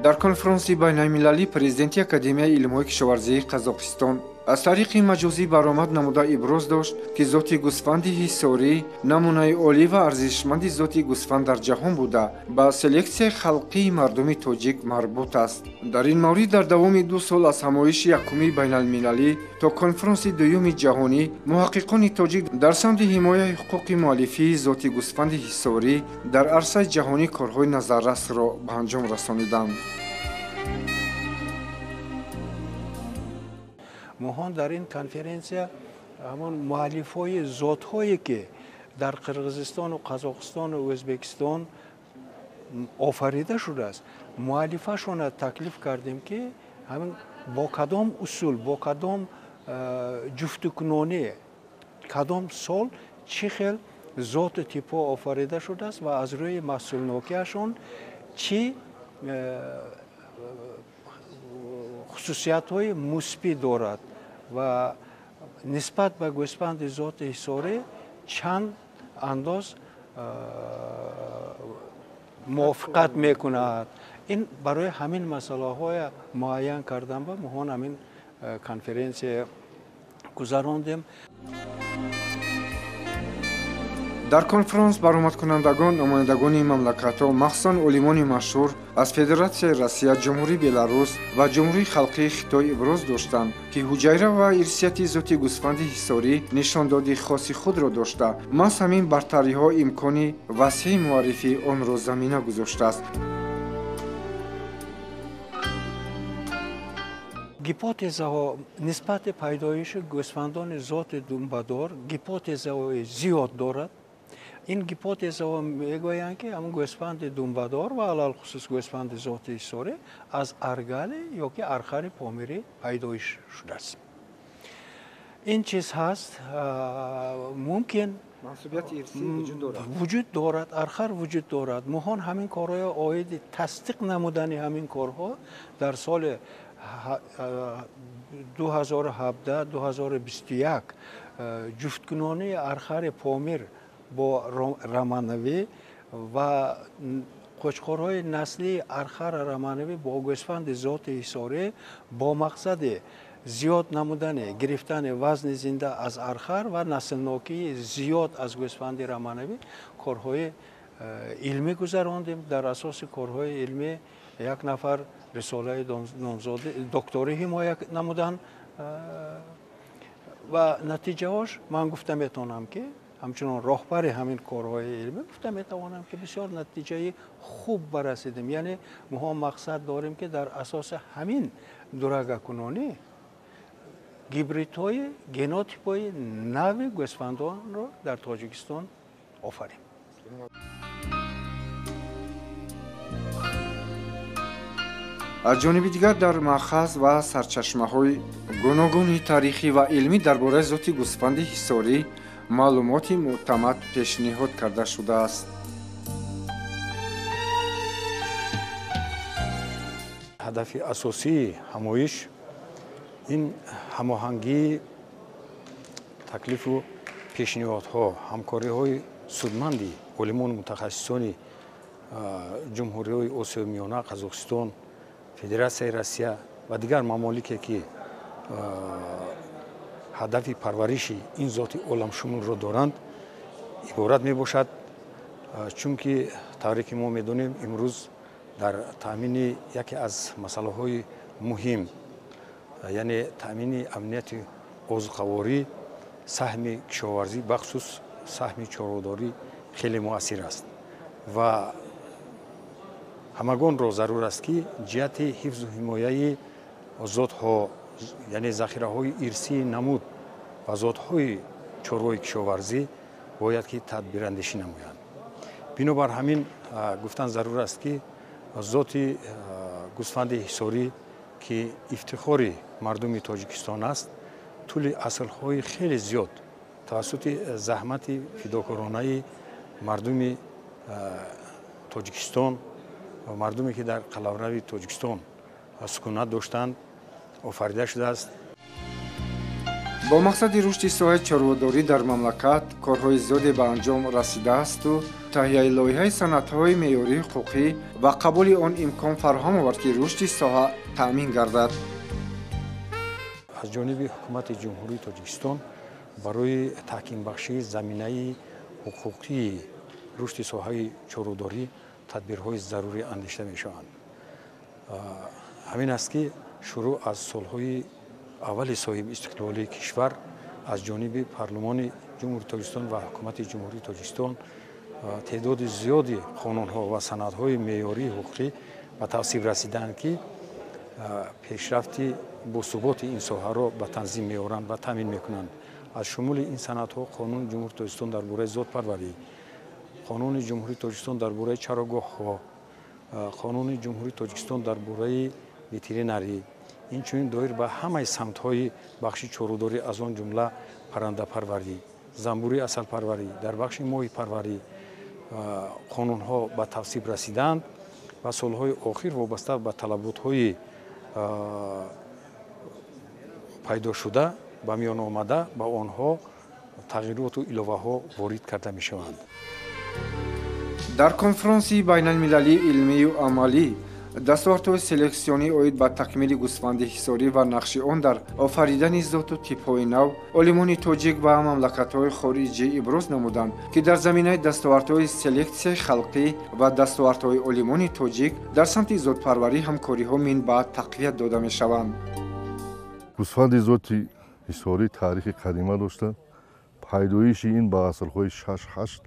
Speaker 1: در کنفرانسی بین‌المللی پرزیدنتی اکادمیای علم‌های کشاورزی قزاقستان از طریق مجازی برآمد نموده ابراز داشت که ذات گوسفند حصاری نمونه عالی و ارزشمند ذات گوسفند در جهان بوده با سلکسیای خلقی مردم تاجیک مربوط است. در این مورد در دوام 2 سال از همایش یکمی بین‌المللی تا کنفرانس دوم جهانی محققان تاجیک در سمت حمایت حقوق مؤلفه ذات گوسفند حصاری در عرصه جهانی کارهای نظررس را به انجام رسانیدند.
Speaker 2: مهان در این کنفرانس همون مؤلفای ذات‌هایی که در قرغیزستان و قزاقستان و ازبکستان آفریده شده است مؤلفه‌شون را تکلیف کردیم که همین با کدام اصول، با کدام جفت‌وکنونی، کدام سال چه خیل ذات تیپ‌ها آفریده شده است و از روی محصول نوکیشون چه خصوصیت‌های مثبت دارد و نسبت به گوسفند ذات حصاری چند انداز موافقت میکند. این برای همین مسئله های معین کردن و مهان همین کنفرانس گذراندیم.
Speaker 1: در کنفرانس برآمد کنندگان نمایندگان مملکت‌ها مخصوصاً عالمان مشهور از فدراسیای روسیه، جمهوری بلاروس و جمهوری خلقی خیتای ابراز داشتند که حجیره و ارثیت ذات گوسفند حصاری نشاندادی خاصی خود را داشته، محض همین برتری‌ها امکانی وسیع معرفی آن را زمینه گذاشته است.
Speaker 2: گیپوتزها نسبت پیدایش گوسفندان ذات دنبه‌دار گیپوتزهای زیاد دارد. این گیپوتزها میگویند که همون گوسفند دنبه‌دار و علل خصوص گوسفند ذات حصاری از ارگل یا که ارخر پامیری پیدایش شده است. این چیز هست ممکن
Speaker 1: منصوبیت ارثی
Speaker 2: وجود دارد، ارخر وجود دارد. مهان همین کارهای آید تصدیق نمودن همین کارها در سال 2017-2021 جفتگانه ارخر پامیر با رمانوی و قوچخورهای نسلی ارخر رمانوی با گوسفند ذات حصاری با مقصد زیاد نمودن گرفتن وزن زنده از ارخر و نسل نوکی زیاد از گوسفند رمانوی کارهای علمی گذراندیم. در اساس کارهای علمی یک نفر رساله دکتری حمایت نمودن و نتیجه هاش من گفتم میتونم که همچنان راهبر همین کارهای علمی گفتم میتوانم که بسیار نتیجه خوب برسیدیم. یعنی ما مقصد داریم که در اساس همین درگه کنانی گیبریت‌های گنوتیپ‌های نو گوسفندان را در تاجیکستان آفریم.
Speaker 1: از جانب دیگر در مأخذ و سرچشمه‌های گوناگون تاریخی و علمی درباره ذات گوسفند حصاری معلومات معتمد پیشنهاد کرده شده است.
Speaker 6: هدف اساسی همایش این هماهنگی تکلیف و پیشنهادها، همکاری‌های سودمندی علمان متخصصان ҷумҳуриҳои осиёи миёна, қазоқистон, федератсияи россия ва дигар мамолике ки ҳадафи парвариши ин зоти оламшумулро доранд иборат мебошад, чунки тавре ки мо медонем имрӯз дар таъмини яке аз масъалаҳои муҳим, яъне таъмини амнияти озуқаворӣ, саҳми кишоварзӣ бахусус саҳми чорводорӣ хеле муассир аст ва ҳамагонро зарур аст ки ҷиҳати ҳифзу ҳимояи зотҳо, яъне захираҳои ирсии намуд ва зотҳои чорвои кишоварзӣ бояд ки тадбирандешӣ намоянд. Бинобар ҳамин гуфтан зарур аст ки зоти гӯсфанди ҳисорӣ ки ифтихори мардуми тоҷикистон аст, тӯли асрҳои хеле зиёд тавассути заҳмати фидокоронаи мардуми тоҷикистон ва мардуме ки дар қалаврави тоҷикистон сукунат доштанд офарида шудааст.
Speaker 1: бо мақсади рушди соҳаи чорводорӣ дар мамлакат корҳои зиёде ба анҷом расидаасту таҳияи лоиҳаи санадҳои меъёрии ҳуқуқӣ ва қабули он имкон фароҳам овард ки рушди соҳа таъмин гардад.
Speaker 6: аз ҷониби ҳукумати ҷумҳурии тоҷикистон барои таҳкимбахшии заминаи ҳуқуқии рушди соҳаи чорводорӣ тадбирҳои зарурӣ андешта мешаванд. ҳамин аст ки шурӯъ аз солҳои аввали соҳиби истиқлолии кишвар аз ҷониби парлумони ҷумҳурии тоҷикистон ва ҳукумати ҷумҳурии тоҷикистон теъдоди зиёди қонунҳо ва санадҳои меъёрии ҳуқуқӣ ба тавсиф расиданд ки пешрафти босуботи ин соҳаро ба танзим меоранд ва таъмин мекунанд. аз шумули ин санадҳо қонуни ҷумҳурии тоҷикистон дар бораи зотпарварӣ, қонуни ҷумҳурии тоҷикистон дар бораи чарогоҳҳо, қонуни ҷумҳурии тоҷикистон дар бораи ветеринарӣ, инчунин доир ба ҳамаи самтҳои бахши чорводорӣ аз он ҷумла паррандапарварӣ, занбурии асалпарварӣ, дар бахши моҳипарварӣ қонунҳо ба тавсиф расиданд ва солҳои охир вобаста ба талаботҳои пайдошуда ба миён омада ба онҳо тағйироту иловаҳо ворид карда мешаванд.
Speaker 1: дар конфронсии байналмилалии илмию амалӣ дастовардҳои селексионӣ оид ба такмили гӯсфанди ҳисорӣ ва нақши он дар офаридани зоту типҳои нав олимони тоҷик ва мамлакатҳои хориҷӣ иброз намуданд ки дар заминаи дастовардҳои селексияи халқӣ ва дастовардҳои олимони тоҷик дар самти зотпарварӣ ҳамкориҳо минбаъд тақвият дода мешаванд.
Speaker 7: гӯсфанди зоти ҳисорӣ таърихи қадима дошта. пайдоиши ин ба асрҳои 6-8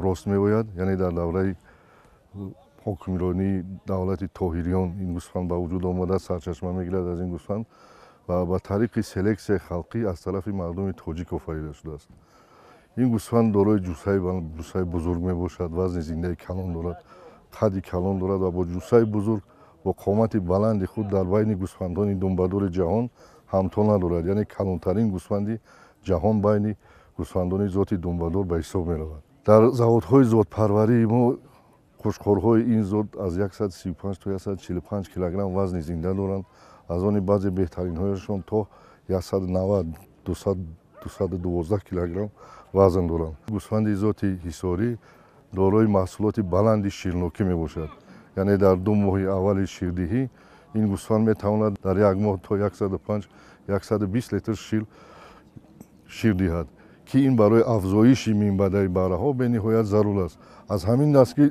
Speaker 7: рост меояд, яъне дар давраи ҳокимронии давлати тоҳириён ин гӯсфанд ба вуҷуд омада, сарчашма мегирад аз ин гӯсфанд ва ба тариқи селексияи халқӣ аз тарафи мардуми тоҷик офарида шудааст. ин гӯсфанд дорои ҷусаи бузург мебошад, вазни зиндаи калон дорад, қадди калон дорад ва бо ҷусаи бузург бо қомати баланди худ дар байни гӯсфандони думбадори ҷаҳон ҳамто надорад, яъне калонтарин гӯсфанди ҷаҳон байни гӯсфандони зоти думбадор ба ҳисоб меравад. дар заводҳои зотпарварии мо қушқорҳои ин зот аз 135 то 145 килограмм вазни зинда доранд, аз они баъзе беҳтаринҳояшон то 190-212 килограмм вазн доранд. гӯсфанди зоти ҳисорӣ дорои маҳсулоти баланди ширнокӣ мебошад, яъне дар 2 моҳи аввали ширдиҳӣ ин гӯсфанд метавонад дар 1 моҳ то 105-120 литр шир диҳад, ки ин барои афзоиши минбаъдаи баъраҳо бениҳоят зарур аст. аз ҳамин аст ки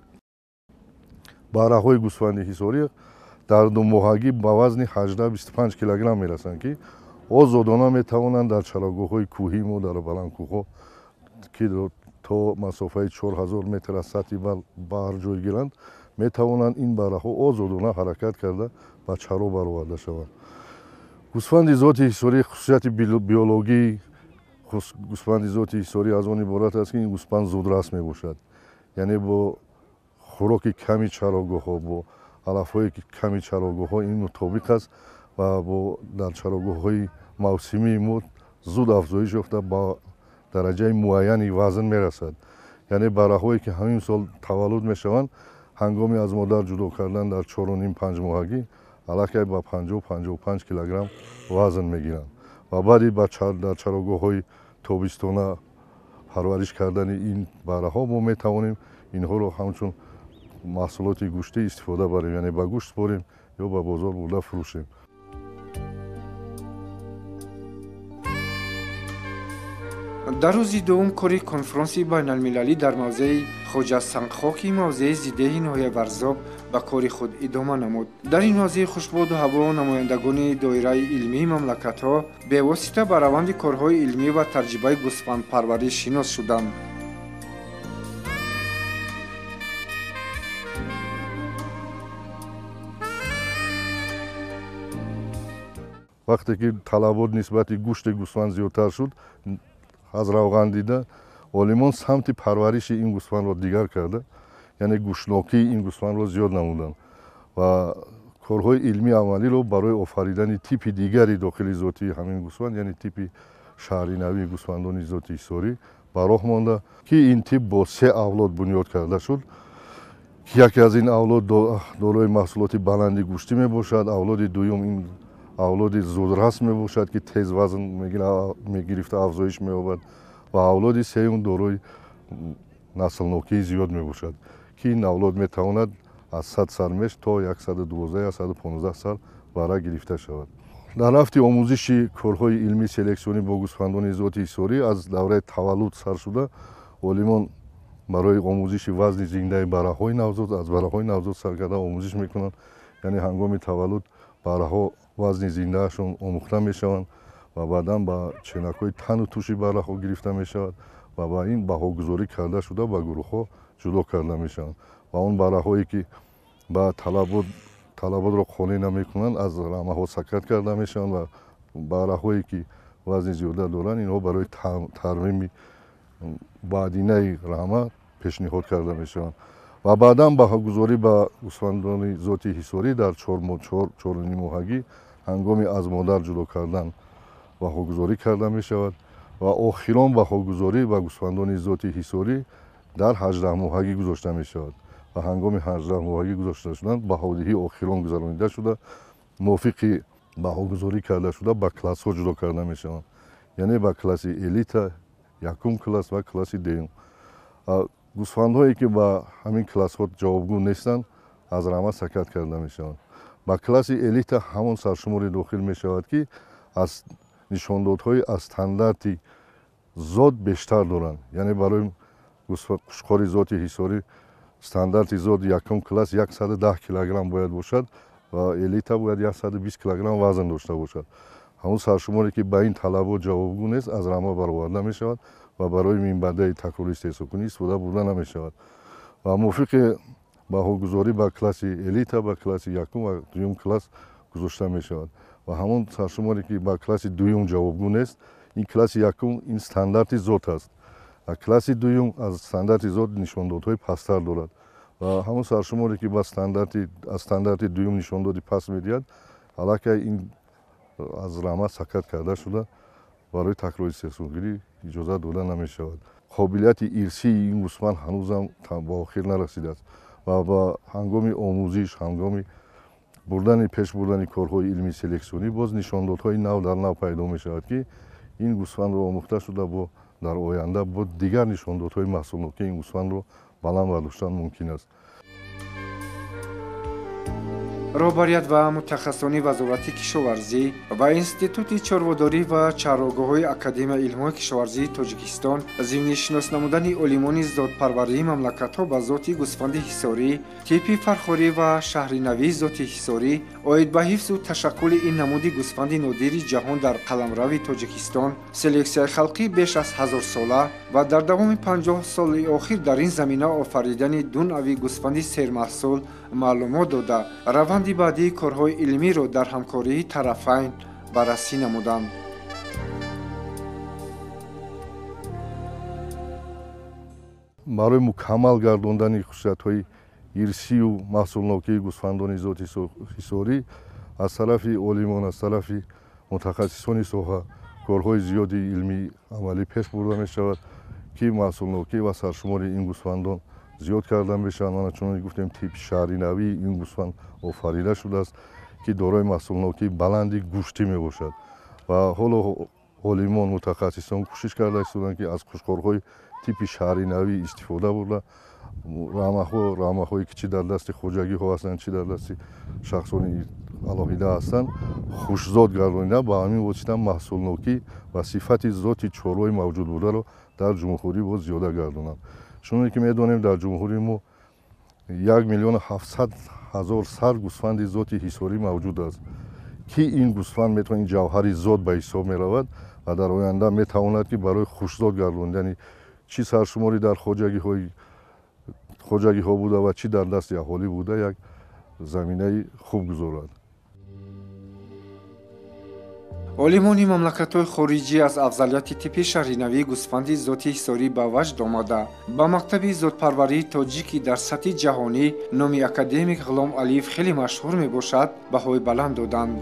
Speaker 7: баъраҳои гӯсфанди ҳисорӣ дар думоҳагӣ ба вазни 18-25 килограмм мерасанд, ки озодона метавонанд дар чарогоҳҳои кӯҳии мо дар баландкӯҳҳо ки то масофаи 4000 метр аз сатҳи баҳр ҷой гиранд, метавонанд ин баъраҳо озодона ҳаракат карда ба чаро бароварда шаванд. гӯсфанди зоти ҳисорӣ хусусияти биологии гӯсфанди зоти ҳисорӣ аз он иборат аст ки ин гӯсфанд зудрас мебошад, яъне бо хӯроки ками чарогоҳҳо, бо алафҳои ками чарогоҳҳо ин мутобиқ аст ва бо дар чарогоҳҳои мавсимии мо зуд афзоиш ёфта ба дараҷаи муайяни вазн мерасад. яъне баъраҳое ки ҳамин сол таваллуд мешаванд, ҳангоми аз модар ҷудо кардан дар 4-5 моҳагӣ аллакай ба 50-55 килограмм вазн мегиранд ва баъди дар чарогоҳҳои тобистона парвариш кардани ин баъраҳо мо метавонем инҳоро ҳамчун маҳсулоти гӯштӣ истифода барем, яъне ба гӯшт супорем ё ба бозор бурда фурӯшем.
Speaker 1: дар рӯзи дуввум кори конфронси байналмилалӣ дар мавзеи хоҷа сангхоки мавзеи зиддеҳи ноҳияи Варзоб ба кори худ идома намуд. дар ин мавзеи хушбоду ҳаво намояндагони доираи илмии мамлакатҳо бевосита ба раванди корҳои илмӣ ва таҷрибаи гӯсфандпарварӣ шинос шуданд.
Speaker 7: вақте ки талабот нисбати гӯшти гӯсфанд зиёдтар шуд, аз равған дида олимон самти парвариши ин гӯсфандро дигар карда, яъне гӯшнокии ин гӯсфандро зиёд намуданд ва корҳои илмии амалиро барои офаридани типи дигари дохили зотии ҳамин гӯсфанд, яъне типи шаҳринавии гӯсфандони зоти ҳисорӣ ба роҳ монда, ки ин тип бо 3 авлод бунёд карда шуд. яке аз ин авлод дорои маҳсулоти баланди гӯштӣ мебошад, авлоди дуюм ин авлоди зудрас мебошад, ки тез вазн мегирифта афзоиш меёбад ва авлоди сеюм дорои наслнокии зиёд мебошад, ки ин авлод метавонад аз 100 сармеш то 112-115 сар бара гирифта шавад. дар рафти омӯзиши корҳои илмии селексионӣ бо гӯсфандони зоти ҳисорӣ аз давраи таваллуд сар шуда, олимон барои омӯзиши вазни зиндаи бараҳои навзод аз бараҳои навзод сар карда омӯзиш мекунанд, яъне ҳангоми таваллуд бараҳо вазни зиндаашон омӯхта мешаванд ва баъдан ба ченакҳои тану туши бараҳо гирифта мешавад ва ба ин баҳогузорӣ карда шуда ба гурӯҳҳо ҷудо карда мешаванд ва он бараҳое ки ба талаботро қонеъ намекунанд аз рамаҳо сакат карда мешаванд ва бараҳое ки вазни зиёда доранд инҳо барои тармими баъдинаи рама пешниҳод карда мешаванд ва баъдан баҳогузорӣ ба гӯсфандони зоти ҳисорӣ дар 4 моҳагӣ ҳангоми аз модар ҷудо кардан баҳогузорӣ карда мешавад ва охирон баҳогузорӣ ба гӯсфандони зоти ҳисорӣ дар 18 моҳагӣ гузошта мешавад ва ҳангоми 18 моҳагӣ гузошта шудан баҳодиҳии охирон гузаронида шуда мувофиқи баҳогузорӣ карда шуда ба классҳо ҷудо карда мешаванд, яъне ба класси элита, якум класс ва класси деюм. гӯсфандҳое ки ба ҳамин классҳо ҷавобгӯ нестанд аз рама сакат карда мешаванд. ба класси элита ҳамон саршуморе дохил мешавад ки аз нишондодҳои аз стандарти зод бештар доранд, яъне барои қушқори зоти ҳисорӣ стандарти зод якум класс 110 килограмм бояд бошад ва элита бояд 120 килограмм вазн дошта бошад. ҳамон саршуморе ки ба ин талабот ҷавобгӯ нест аз рама бароварда мешавад ва барои минбаъдаи такрори истеҳсолкунӣ истифода бурда намешавад ва мувофиқи баҳогузорӣ ба класси элита ба класси якум ва дуюм класс гузошта мешавад ва ҳамон саршуморе ки ба класси дуюм ҷавобгӯ нест, ин класси якум ин стандарти зод аст. класси дуюм аз стандарти зод нишондодҳои пасттар дорад ва ҳамон саршуморе ки аз стандарти дуюм нишондоди паст медиҳад, аллакай ин аз рама сакат карда шуда барои такрори истеҳсолгирӣ иҷозат дода намешавад. қобилияти ирсии ин гӯсфанд ҳанӯзам ба охир нарасидааст ва ба ҳангоми омӯзиш, ҳангоми пеш бурдани корҳои илмии селексионӣ боз нишондодҳои нав дар нав пайдо мешавад, ки ин гӯсфандро омӯхта шуда дар оянда бо дигар нишондодҳои маҳсулнокии ин гӯсфандро баланд бардоштан мумкин аст.
Speaker 1: роҳбарият ва мутахассисони вазорати кишоварзӣ ва институти чорводорӣ ва чарогоҳои академияи илмҳои кишоварзии тоҷикистон зимни шинос намудани олимони зотпарварии мамлакатҳо ба зоти гӯсфанди ҳисорӣ, типи фархорӣ ва шаҳринавии зоти ҳисорӣ оид ба ҳифзу ташаккули ин намуди гӯсфанди нодири ҷаҳон дар қаламрави тоҷикистон селексияи халқӣ беш аз 1000сола ва дар давоми 50 соли охир дар ин замина офаридани ду нави гӯсфанди сермаҳсул маълумот дода, раванди баъдии корҳои илмиро дар ҳамкории тарафайн баррасӣ намуданд.
Speaker 7: барои мукаммал гардондани хусусиятҳои ирсию маҳсулнокии гӯсфандони зоти ҳисорӣ аз тарафи олимон, аз тарафи мутахассисони соҳа корҳои зиёди илмии амалӣ пеш бурда мешавад, ки маҳсулнокӣ ва саршумори ин гӯсфандон зиёд карда мешаванд. мана чуноне гуфтем типи шаҳринавии ин гӯсфанд офарида шудааст, ки дорои маҳсулнокии баланди гӯштӣ мебошад ва ҳоло олимон, мутахассисон кӯшиш карда истоданд, ки аз қушқорҳои типи шаҳринавӣ истифода бурда рамаҳое ки чи дар дасти хоҷагиҳо ҳастанд, чи дар дасти шахсони алоҳида ҳастанд, хушзод гардонида ба ҳамин восита маҳсулнокӣ ва сифати зоти чорвои мавҷуд бударо дар ҷумҳурӣ боз зиёда гардонанд. чуноне ки медонем дар ҷумҳурии мо 1 млн 700 000 сар гӯсфанди зоти ҳисорӣ мавҷуд аст ки ин гӯсфанд метавонад ҷавҳари зот ба ҳисоб меравад ва дар оянда метавонад ки барои хушзод гардонидани чи саршуморӣ дар хоҷагиҳо буда ва чи дар дасти аҳолӣ буда як заминаи хуб гузорад.
Speaker 1: олимони мамлакатҳои хориҷӣ аз афзалияти типи шаҳринавии гӯсфанди зоти ҳисорӣ ба ваҷд омада ба мактаби зотпарварии тоҷик ки дар сатҳи ҷаҳонӣ номи академик ғулом алиев хеле машҳур мебошад баҳои баланд доданд.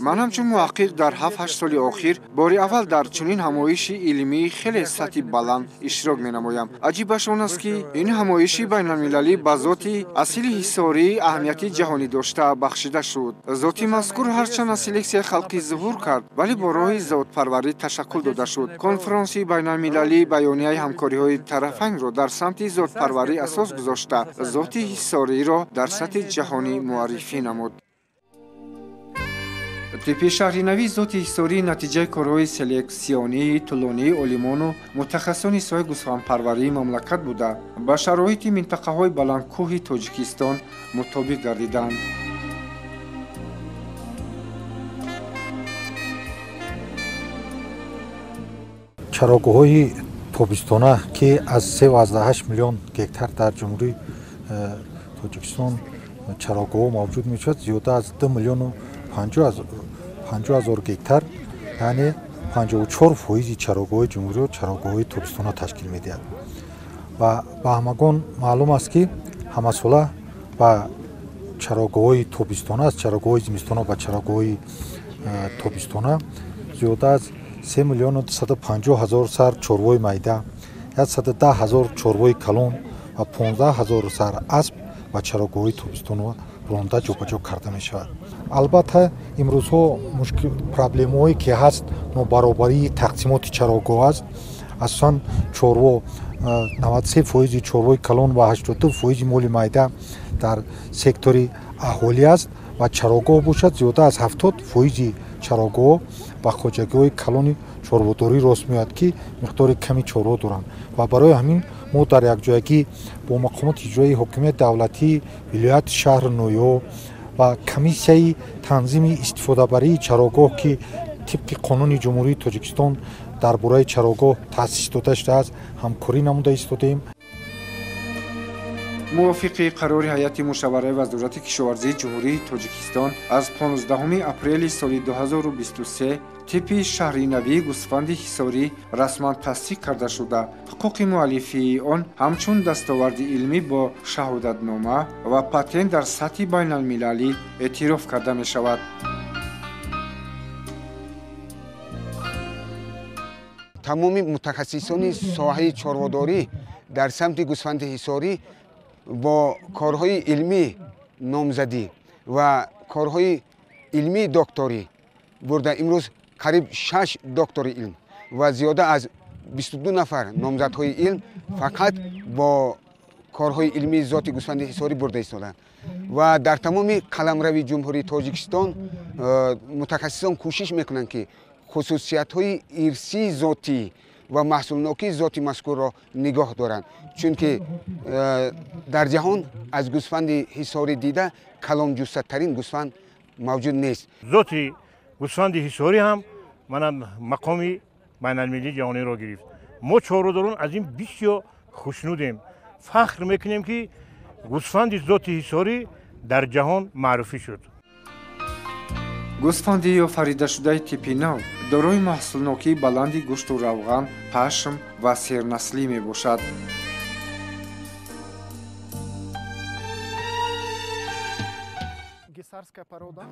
Speaker 1: ман ҳамчун муҳаққиқ дар 7-8 соли охир бори аввал дар чунин ҳамоиши илмии хеле сатҳи баланд иштирок менамоям. аҷибаш он аст ки ин ҳамоиши байналмилалӣ ба зоти асили ҳисорӣ аҳамияти ҷаҳонӣ дошта бахшида шуд. зоти мазкур ҳарчанд аз селексияи халқӣ зуҳур кард, вале бо роҳи зотпарварӣ ташаккул дода шуд. конферонсияи байналмилалӣ байонияи ҳамкориҳои тарафайнро дар самти зотпарварӣ асос гузошта зоти ҳисориро дар сатҳи ҷаҳонӣ муаррифӣ намуд. типи шаҳринавии зоти ҳисорӣ натиҷаи корҳои селексионии тӯлонии олимону мутахассисони соҳаи гӯсфандпарварии мамлакат буда ба шароити минтақаҳои баландкӯҳи тоҷикистон мутобиқ гардиданд.
Speaker 8: чарогоҳҳои тобистона ки аз 3,8 млн гектар дар ҷумҳурии тоҷикистон чарогоҳҳо мавҷуд мешавад, зиёда аз 2 млн 50 000 гектар, яъне 54% чарогоҳҳои ҷумҳуриро чарогоҳҳои тобистона ташкил медиҳад. ва ба ҳамагон маълум аст ки ҳамасола ба чарогоҳҳои тобистона аз чарогоҳҳои зимистона ба чарогоҳҳои тобистона зиёда аз 3 млн 250 000 сар чорвои майда, 110 000 чорвои калон ва 15 000 сар асп ба чарогоҳҳои тобистона ронда ҷобаҷо карда мешавад. албатта имрӯзҳо проблемаҳое ки ҳаст нобаробарии тақсимоти чарогоҳ аст. асосан чорво 93% чорвои калон ва 82% моли майда дар сектори аҳолӣ аст ва чарогоҳ бошад зиёда аз 70% чарогоҳ ба хоҷагиҳои калони чорводорӣ рост меояд ки миқдори ками чорво доранд ва барои ҳамин мо дар якҷоягӣ бо мақомоти иҷроии ҳокимияти давлатӣ, вилояти шаҳри ноё ва комиссияи танзими истифодабарии чарогоҳ ки тибқи қонуни ҷумҳурии тоҷикистон дар бораи чарогоҳ таъсис дода шудааст ҳамкорӣ намуда истодаем.
Speaker 1: мувофиқи қарори ҳайати мушаввараи вазорати кишоварзии ҷумҳурии тоҷикистон аз 15 апрели соли 2023 типи шаҳринавии гӯсфанди ҳисорӣ расман тасдиқ карда шуда ҳуқуқи муаллифии он ҳамчун дастоварди илмӣ бо шаҳодатнома ва патент дар сатҳи байналмилалӣ эътироф карда мешавад.
Speaker 9: тамоми мутахассисони соҳаи чорводорӣ дар самти гӯсфанди ҳисорӣ бо корҳои илмӣ номзадӣ ва корҳои илмии докторӣ бурда имрӯз қариб 6 доктори илм ва зиёда аз 22 нафар номзадҳои илм фақат бо корҳои илмии зоти гӯсфанди ҳисорӣ бурда истоданд ва дар тамоми қаламрави ҷумҳурии тоҷикистон мутахассисон кӯшиш мекунанд ки хусусиятҳои ирсии зотӣ ва маҳсулнокии зоти мазкурро нигоҳ доранд, чунки дар ҷаҳон аз гӯсфанди ҳисорӣ дида калонҷустатарин гӯсфанд мавҷуд нест.
Speaker 10: зоти гӯсфанди ҳисорӣ ҳам мана мақоми байналмиллии ҷаҳониро гирифт. мо чорводорон аз ин бисёр хушнудем, фахр мекунем ки гӯсфанди зоти ҳисорӣ дар ҷаҳон маъруфӣ шуд.
Speaker 1: гӯсфанди офаридашудаи типи нав дорои маҳсулнокии баланди гӯшту равған, пашм ва сернаслӣ мебошад.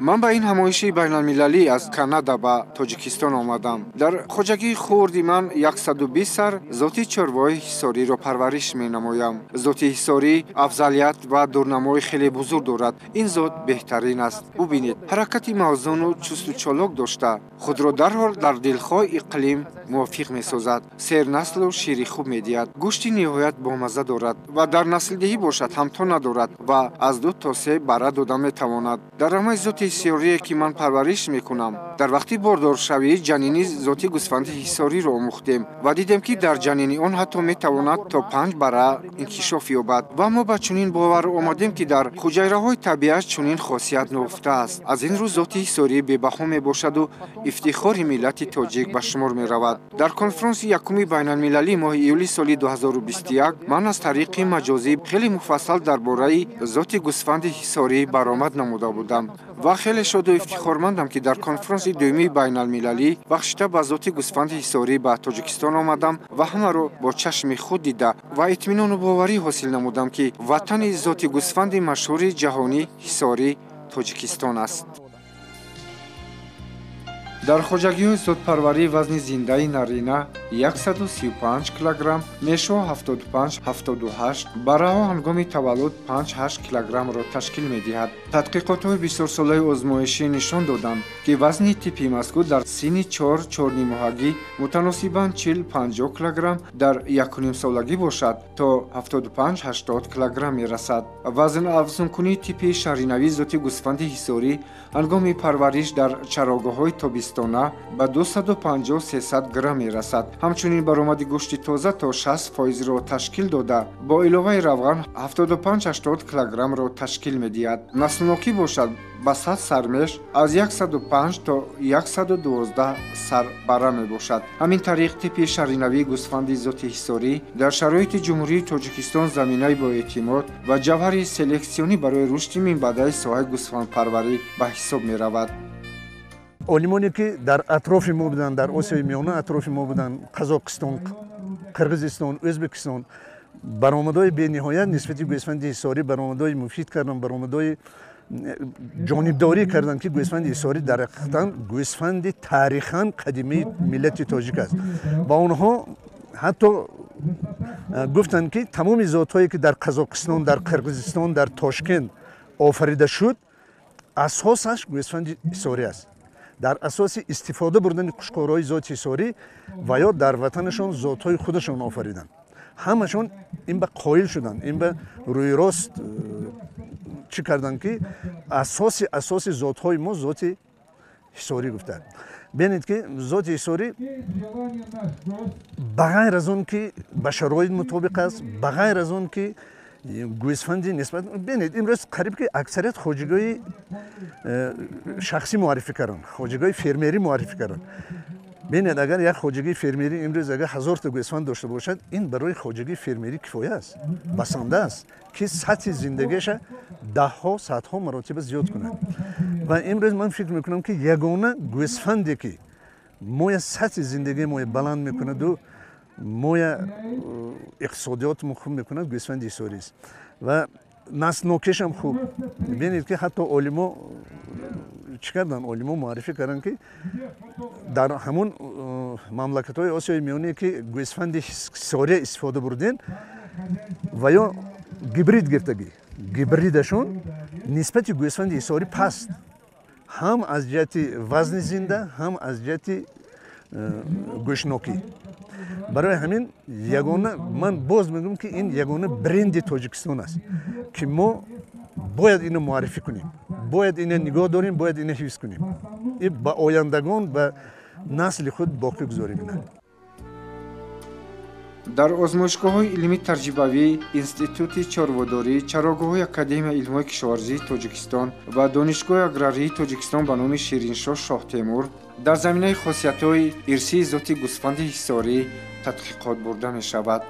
Speaker 1: ман ба ин ҳамоиши байналмилалӣ аз Канада ба Тоҷикистон омадам. Дар хоҷагии хурди ман 120 сар зоти чорвои ҳисориро парвариш менамоям. Зоти ҳисорӣ афзалият ва дурнамои хеле бузург дорад. Ин зот беҳтарин аст. бубинед, ҳаракати мавзуну чусту чолок дошта худро дарҳол дар дилхоҳи иқлим мувофиқ месозад. Сернаслу шири хуб медиҳад. гӯшти ниҳоят бомаза дорад ва дар наслдиҳӣ бошад ҳамто надорад ва аз 2 то 3 бара дода метавонад. дар рамаи зоти ҳисорие ки ман парвариш мекунам, дар вақти бордоршавӣ ҷанини зоти гӯсфанди ҳисориро омӯхтем ва дидем ки дар ҷанини он ҳатто метавонад то 5 бара инкишоф ёбад. ва мо ба чунин бовар омадем ки дар ҳуҷайраҳои табиат чунин хосият нофтааст. аз ин рӯ зоти ҳисорӣ бебаҳо мебошаду ифтихори миллати тоҷик ба шумор меравад. дар конфронси якуми байналмилалии моҳи июли соли 2021 ман аз тариқи маҷозӣ хеле муфассал дар бораи зоти гӯсфанди ҳисорӣ баромад намуда будам ва хеле шоду ифтихормандам ки дар конфронси дуюми байналмилалӣ бахшида ба зоти гӯсфанди ҳисорӣ ба Тоҷикистон омадам ва ҳамаро бо чашми худ дида ва итминону боварӣ ҳосил намудам ки ватани зоти гӯсфанди машҳури ҷаҳонӣ ҳисорӣ Тоҷикистон аст. дар хоҷагиҳои зотпарварӣ вазни зиндаи нарина 135 килограмм, мешҳо 75-78, бараҳо ҳангоми таваллуд 5-8 килограммро ташкил медиҳад. тадқиқотҳои бисёрсолаи озмоишӣ нишон доданд ки вазни типи мазкур дар синни 4-4-нимоҳагӣ мутаносибан 40-50 килограмм, дар 1-1/2-солагӣ бошад то 75-80 килограмм мерасад. вазнаафзункунии типи шаҳринавии зоти гӯсфанди ҳисорӣ ҳангоми парвариш дар чарогоҳҳои тобистона ба 250-300 грамм мерасад. ҳамчунин баромади гӯшти тоза то 60%-ро ташкил дода бо иловаи равған 75-80 килограммро ташкил медиҳад. наслнокӣ бошад ба 100 сармеш аз 105 то 112 сар бара мебошад. ҳамин тариқ типи шаҳринавии гӯсфанди зоти ҳисорӣ дар шароити ҷумҳурии Тоҷикистон заминаи боэътимод ва ҷавҳари селексионӣ барои рушди минбаъдаи соҳаи гӯсфандпарварӣ ба ҳисоб меравад.
Speaker 11: олимоне ки дар атрофи мо буданд, дар осиёи миёна атрофи мо буданд, қазоқистон, қирғизистон, o'zbekiston баромадҳои бениҳоят нисбати гӯсфанди ҳисорӣ баромадҳои муфид карданд, баромадҳои ҷонибдорӣ карданд ки гӯсфанди ҳисорӣ дар ҳақиқатан гӯсфанди тарихан қадимии миллати тоҷик аст. ва онҳо ҳатто гуфтанд ки тамоми зотҳое ки дар қазоқистон, дар қирғизистон, дар тошкент офарида шуд, асосаш гӯсфанди ҳисорӣ аст. дар асоси истифода бурдани қушқорҳои зоти ҳисорӣ ва ё дар ватанашон зотҳои худашон офариданд. ҳамашон ин ба қоил шуданд, ин ба рӯйрост чӣ карданд ки асоси зотҳои мо зоти ҳисорӣ гуфтанд. бинед ки зоти ҳисорӣ ба ғайр аз он ки ба шароит мутобиқ аст, ба ғайр аз он ки гӯсфанди нисбат бинед имрӯз қариб ки аксарият хоҷигои шахсӣ муаррифӣ карданд, хоҷигои фермерӣ муаррифӣ карданд. бинед агар як хоҷагии фермерӣ имрӯз агар 1000 та гӯсфанд дошта бошад, ин барои хоҷагии фермерӣ кифоя аст, басанда аст ки сатҳи зиндагиаша даҳҳо садҳо маротиба зиёд кунад. ва имрӯз ман фикр мекунам ки ягона гӯсфанде ки моя сатҳи зиндагии моя баланд мекунаду моя иқтисодиётмо хуб мекунад гӯсфанди ҳисорист ва наслнокешам хуб. бинед ки ҳатто олимо чӣ карданд, олимо муаррифӣ карданд ки дар ҳамон мамлакатҳои осиёи миёнае ки гӯсфанди ҳисория истифода бурдем ва ё гибрид гирифтагӣ, гибридашон нисбати гӯсфанди ҳисорӣ паст, ҳам аз ҷиҳати вазни зинда, ҳам аз ҷиҳати гӯшнокӣ. барои ҳамин ягона ман боз мегӯям ки ин ягона бренди Тоҷикистон аст ки мо бояд ино муаррифӣ кунем, бояд ина нигоҳ дорем, бояд ина ҳифз кунем, и ба ояндагон ба насли худ боқӣ гузорем. ина
Speaker 1: дар озмоишгоҳҳои илми таҷрибавӣ институти чорводорӣ, чарогоҳҳои академияи илмҳои кишоварзии Тоҷикистон ва донишгоҳи аграрии Тоҷикистон ба номи Шириншоҳ Шоҳтемур дар заминаи хосиятҳои ирсии зоти гӯсфанди ҳисорӣ тадқиқот бурда мешавад.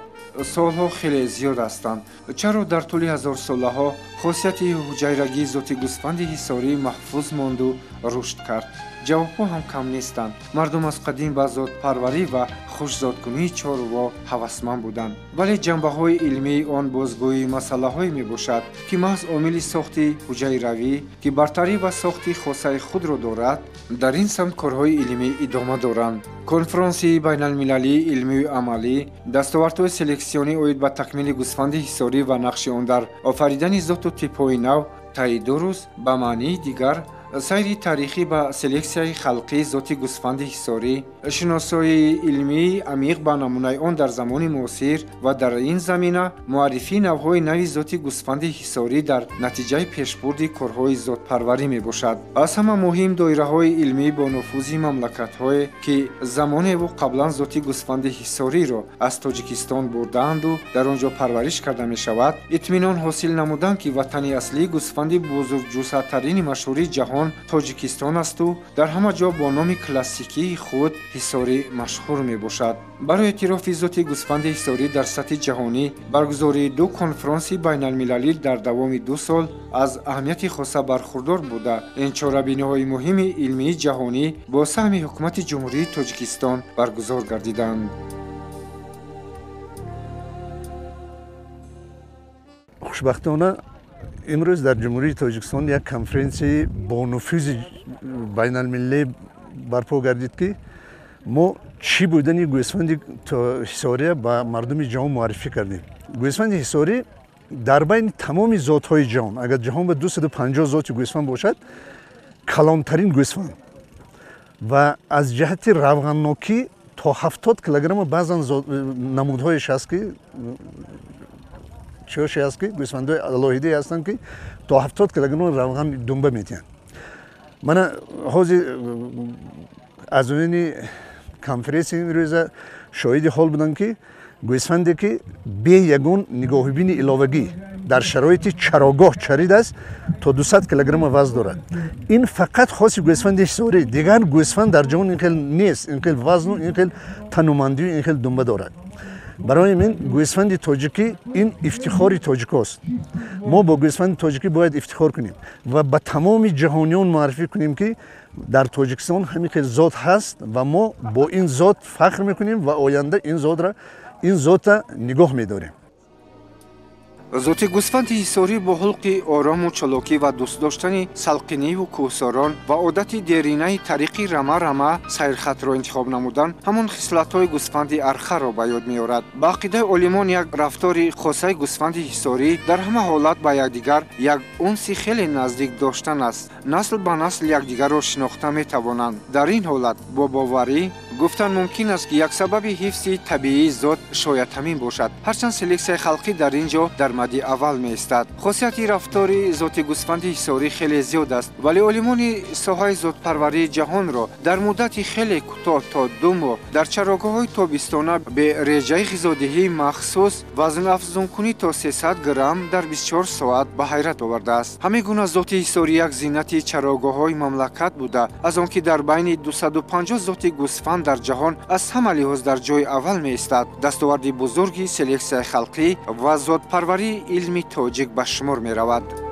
Speaker 1: солҳо хеле зиёд ҳастанд. чаро дар тӯли ҳазорсолаҳо хосияти ҳуҷайрагии зоти гӯсфанди ҳисорӣ маҳфуз монду рушд кард. ҷавобҳо ҳам кам нестанд. мардум аз қадим ба зотпарварӣ ва хушзодкунии чорво ҳавасманд буданд, вале ҷанбаҳои илмии он бозгӯи масъалаҳое мебошад ки маҳз омили сохти ҳуҷайравӣ ки бартарӣ ва сохти хосаи худро дорад, дар ин самт корҳои илмӣ идома доранд. конферансияи байналмилалии илмию амалӣ дастовардҳои селексионӣ оид ба такмили гӯсфанди ҳисорӣ ва нақши он дар офаридани зоту типҳои нав таи ду рӯз ба маънии дигар сайри таърихӣ ба селексияи халқии зоти гӯсфанди ҳисорӣ, шиносоии илмии амиқ ба намунаи он дар замони муосир ва дар ин замина муаррифии навъҳои нави зоти гӯсфанди ҳисорӣ дар натиҷаи пешбурди корҳои зотпарварӣ мебошад. аз ҳама муҳим доираҳои илмӣ бо нуфузи мамлакатҳое ки замоневу қаблан зоти гӯсфанди ҳисориро аз тоҷикистон бурдаанду дар он ҷо парвариш карда мешавад, итминон ҳосил намуданд ки ватани аслии гӯсфанди бузургҷусатарини машҳури ҷаҳон тоҷикистон асту дар ҳама ҷо бо номи классикии худ ҳисорӣ машҳур мебошад. барои эътирофи зоти гӯсфанди ҳисорӣ дар сатҳи ҷаҳонӣ баргузории ду конферонси байналмилалӣ дар давоми 2 сол аз аҳамияти хоса бархурдор буда, ин чорабиниҳои муҳими илмии ҷаҳонӣ бо саҳми ҳукумати ҷумҳурии Тоҷикистон баргузор гардиданд.
Speaker 11: хушбахтона имрӯз дар ҷумҳурии Тоҷикистон як конференсияи бо нуфузи байналмилалӣ барпо гардид ки мо чӣ будани гӯсфанди ҳисория ба мардуми ҷаҳон муаррифӣ кардем. гӯсфанди ҳисорӣ дар байни тамоми зотҳои ҷаҳон, агар ҷаҳон ба 250 зоти гӯсфанд бошад, калонтарин гӯсфанд ва аз ҷиҳати равғаннокӣ то 70 килограмма баъзан намудҳоеш ҳаст ки чиёше ҳаст ки гӯсфандҳои алоҳидаe ҳастанд ки то 70 килограмм равғани думба метиҳанд. мана ҳозир азоини конференсияи имрӯза шоҳиди ҳол буданд ки гӯсфанде ки бе ягон нигоҳубини иловагӣ дар шароити чарогоҳ чаридааст то 200 килограмм вазн дорад. ин фақат хоси гӯсфанди ҳисорӣ, дигар гӯсфанд дар ҷаҳон ин хел нест, ин хел вазну, ин хел танумандию, ин хел думба дорад. барои мин гӯсфанди тоҷикӣ ин ифтихори тоҷикост. мо бо гӯсфанди тоҷикӣ бояд ифтихор кунем ва ба тамоми ҷаҳониён муаррифӣ кунем ки дар Тоҷикистон ҳамин хел зот ҳаст ва мо бо ин зот фахр мекунем ва оянда ин зота нигоҳ медорем.
Speaker 1: зоти гӯсфанди ҳисорӣ бо ҳулқи орому чолокӣ ва дӯстдоштани салқиниву кӯҳсорон ва одати деринаи тариқи рама сайрхатро интихоб намудан ҳамон хислатҳои гӯсфанди архаро ба ёд меорад. ба ақидаи олимон як рафтори хосаи гӯсфанди ҳисорӣ дар ҳама ҳолат ба якдигар як унси хеле наздик доштан аст. насл ба насл якдигарро шинохта метавонанд. дар ин ҳолат бо боварӣ гуфтан мумкин аст ки як сабаби ҳифзи табиии зот шояд ҳамин бошад, ҳарчанд селексияи халқӣ дар ин ҷо дар мадди аввал меистад. хосияти рафтори зоти гӯсфанди ҳисорӣ хеле зиёд аст, вале олимони соҳаи зотпарварии ҷаҳонро дар муддати хеле кӯтоҳ то 2 моҳ дар чарогоҳҳои тобистона бе реҷаи ғизодиҳии махсус вазнафзункунӣ то 300 грамм дар 24 соат ба ҳайрат овардааст. ҳамин гуна зоти ҳисорӣ як зиннати чарогоҳҳои мамлакат буда, аз он ки дар байни 250 зоти гӯсфанд дар ҷаҳон аз ҳама лиҳоз дар ҷои аввал меистад. дастоварди бузурги селексияи халқӣ ва зотпарварии илми тоҷик ба шумор меравад.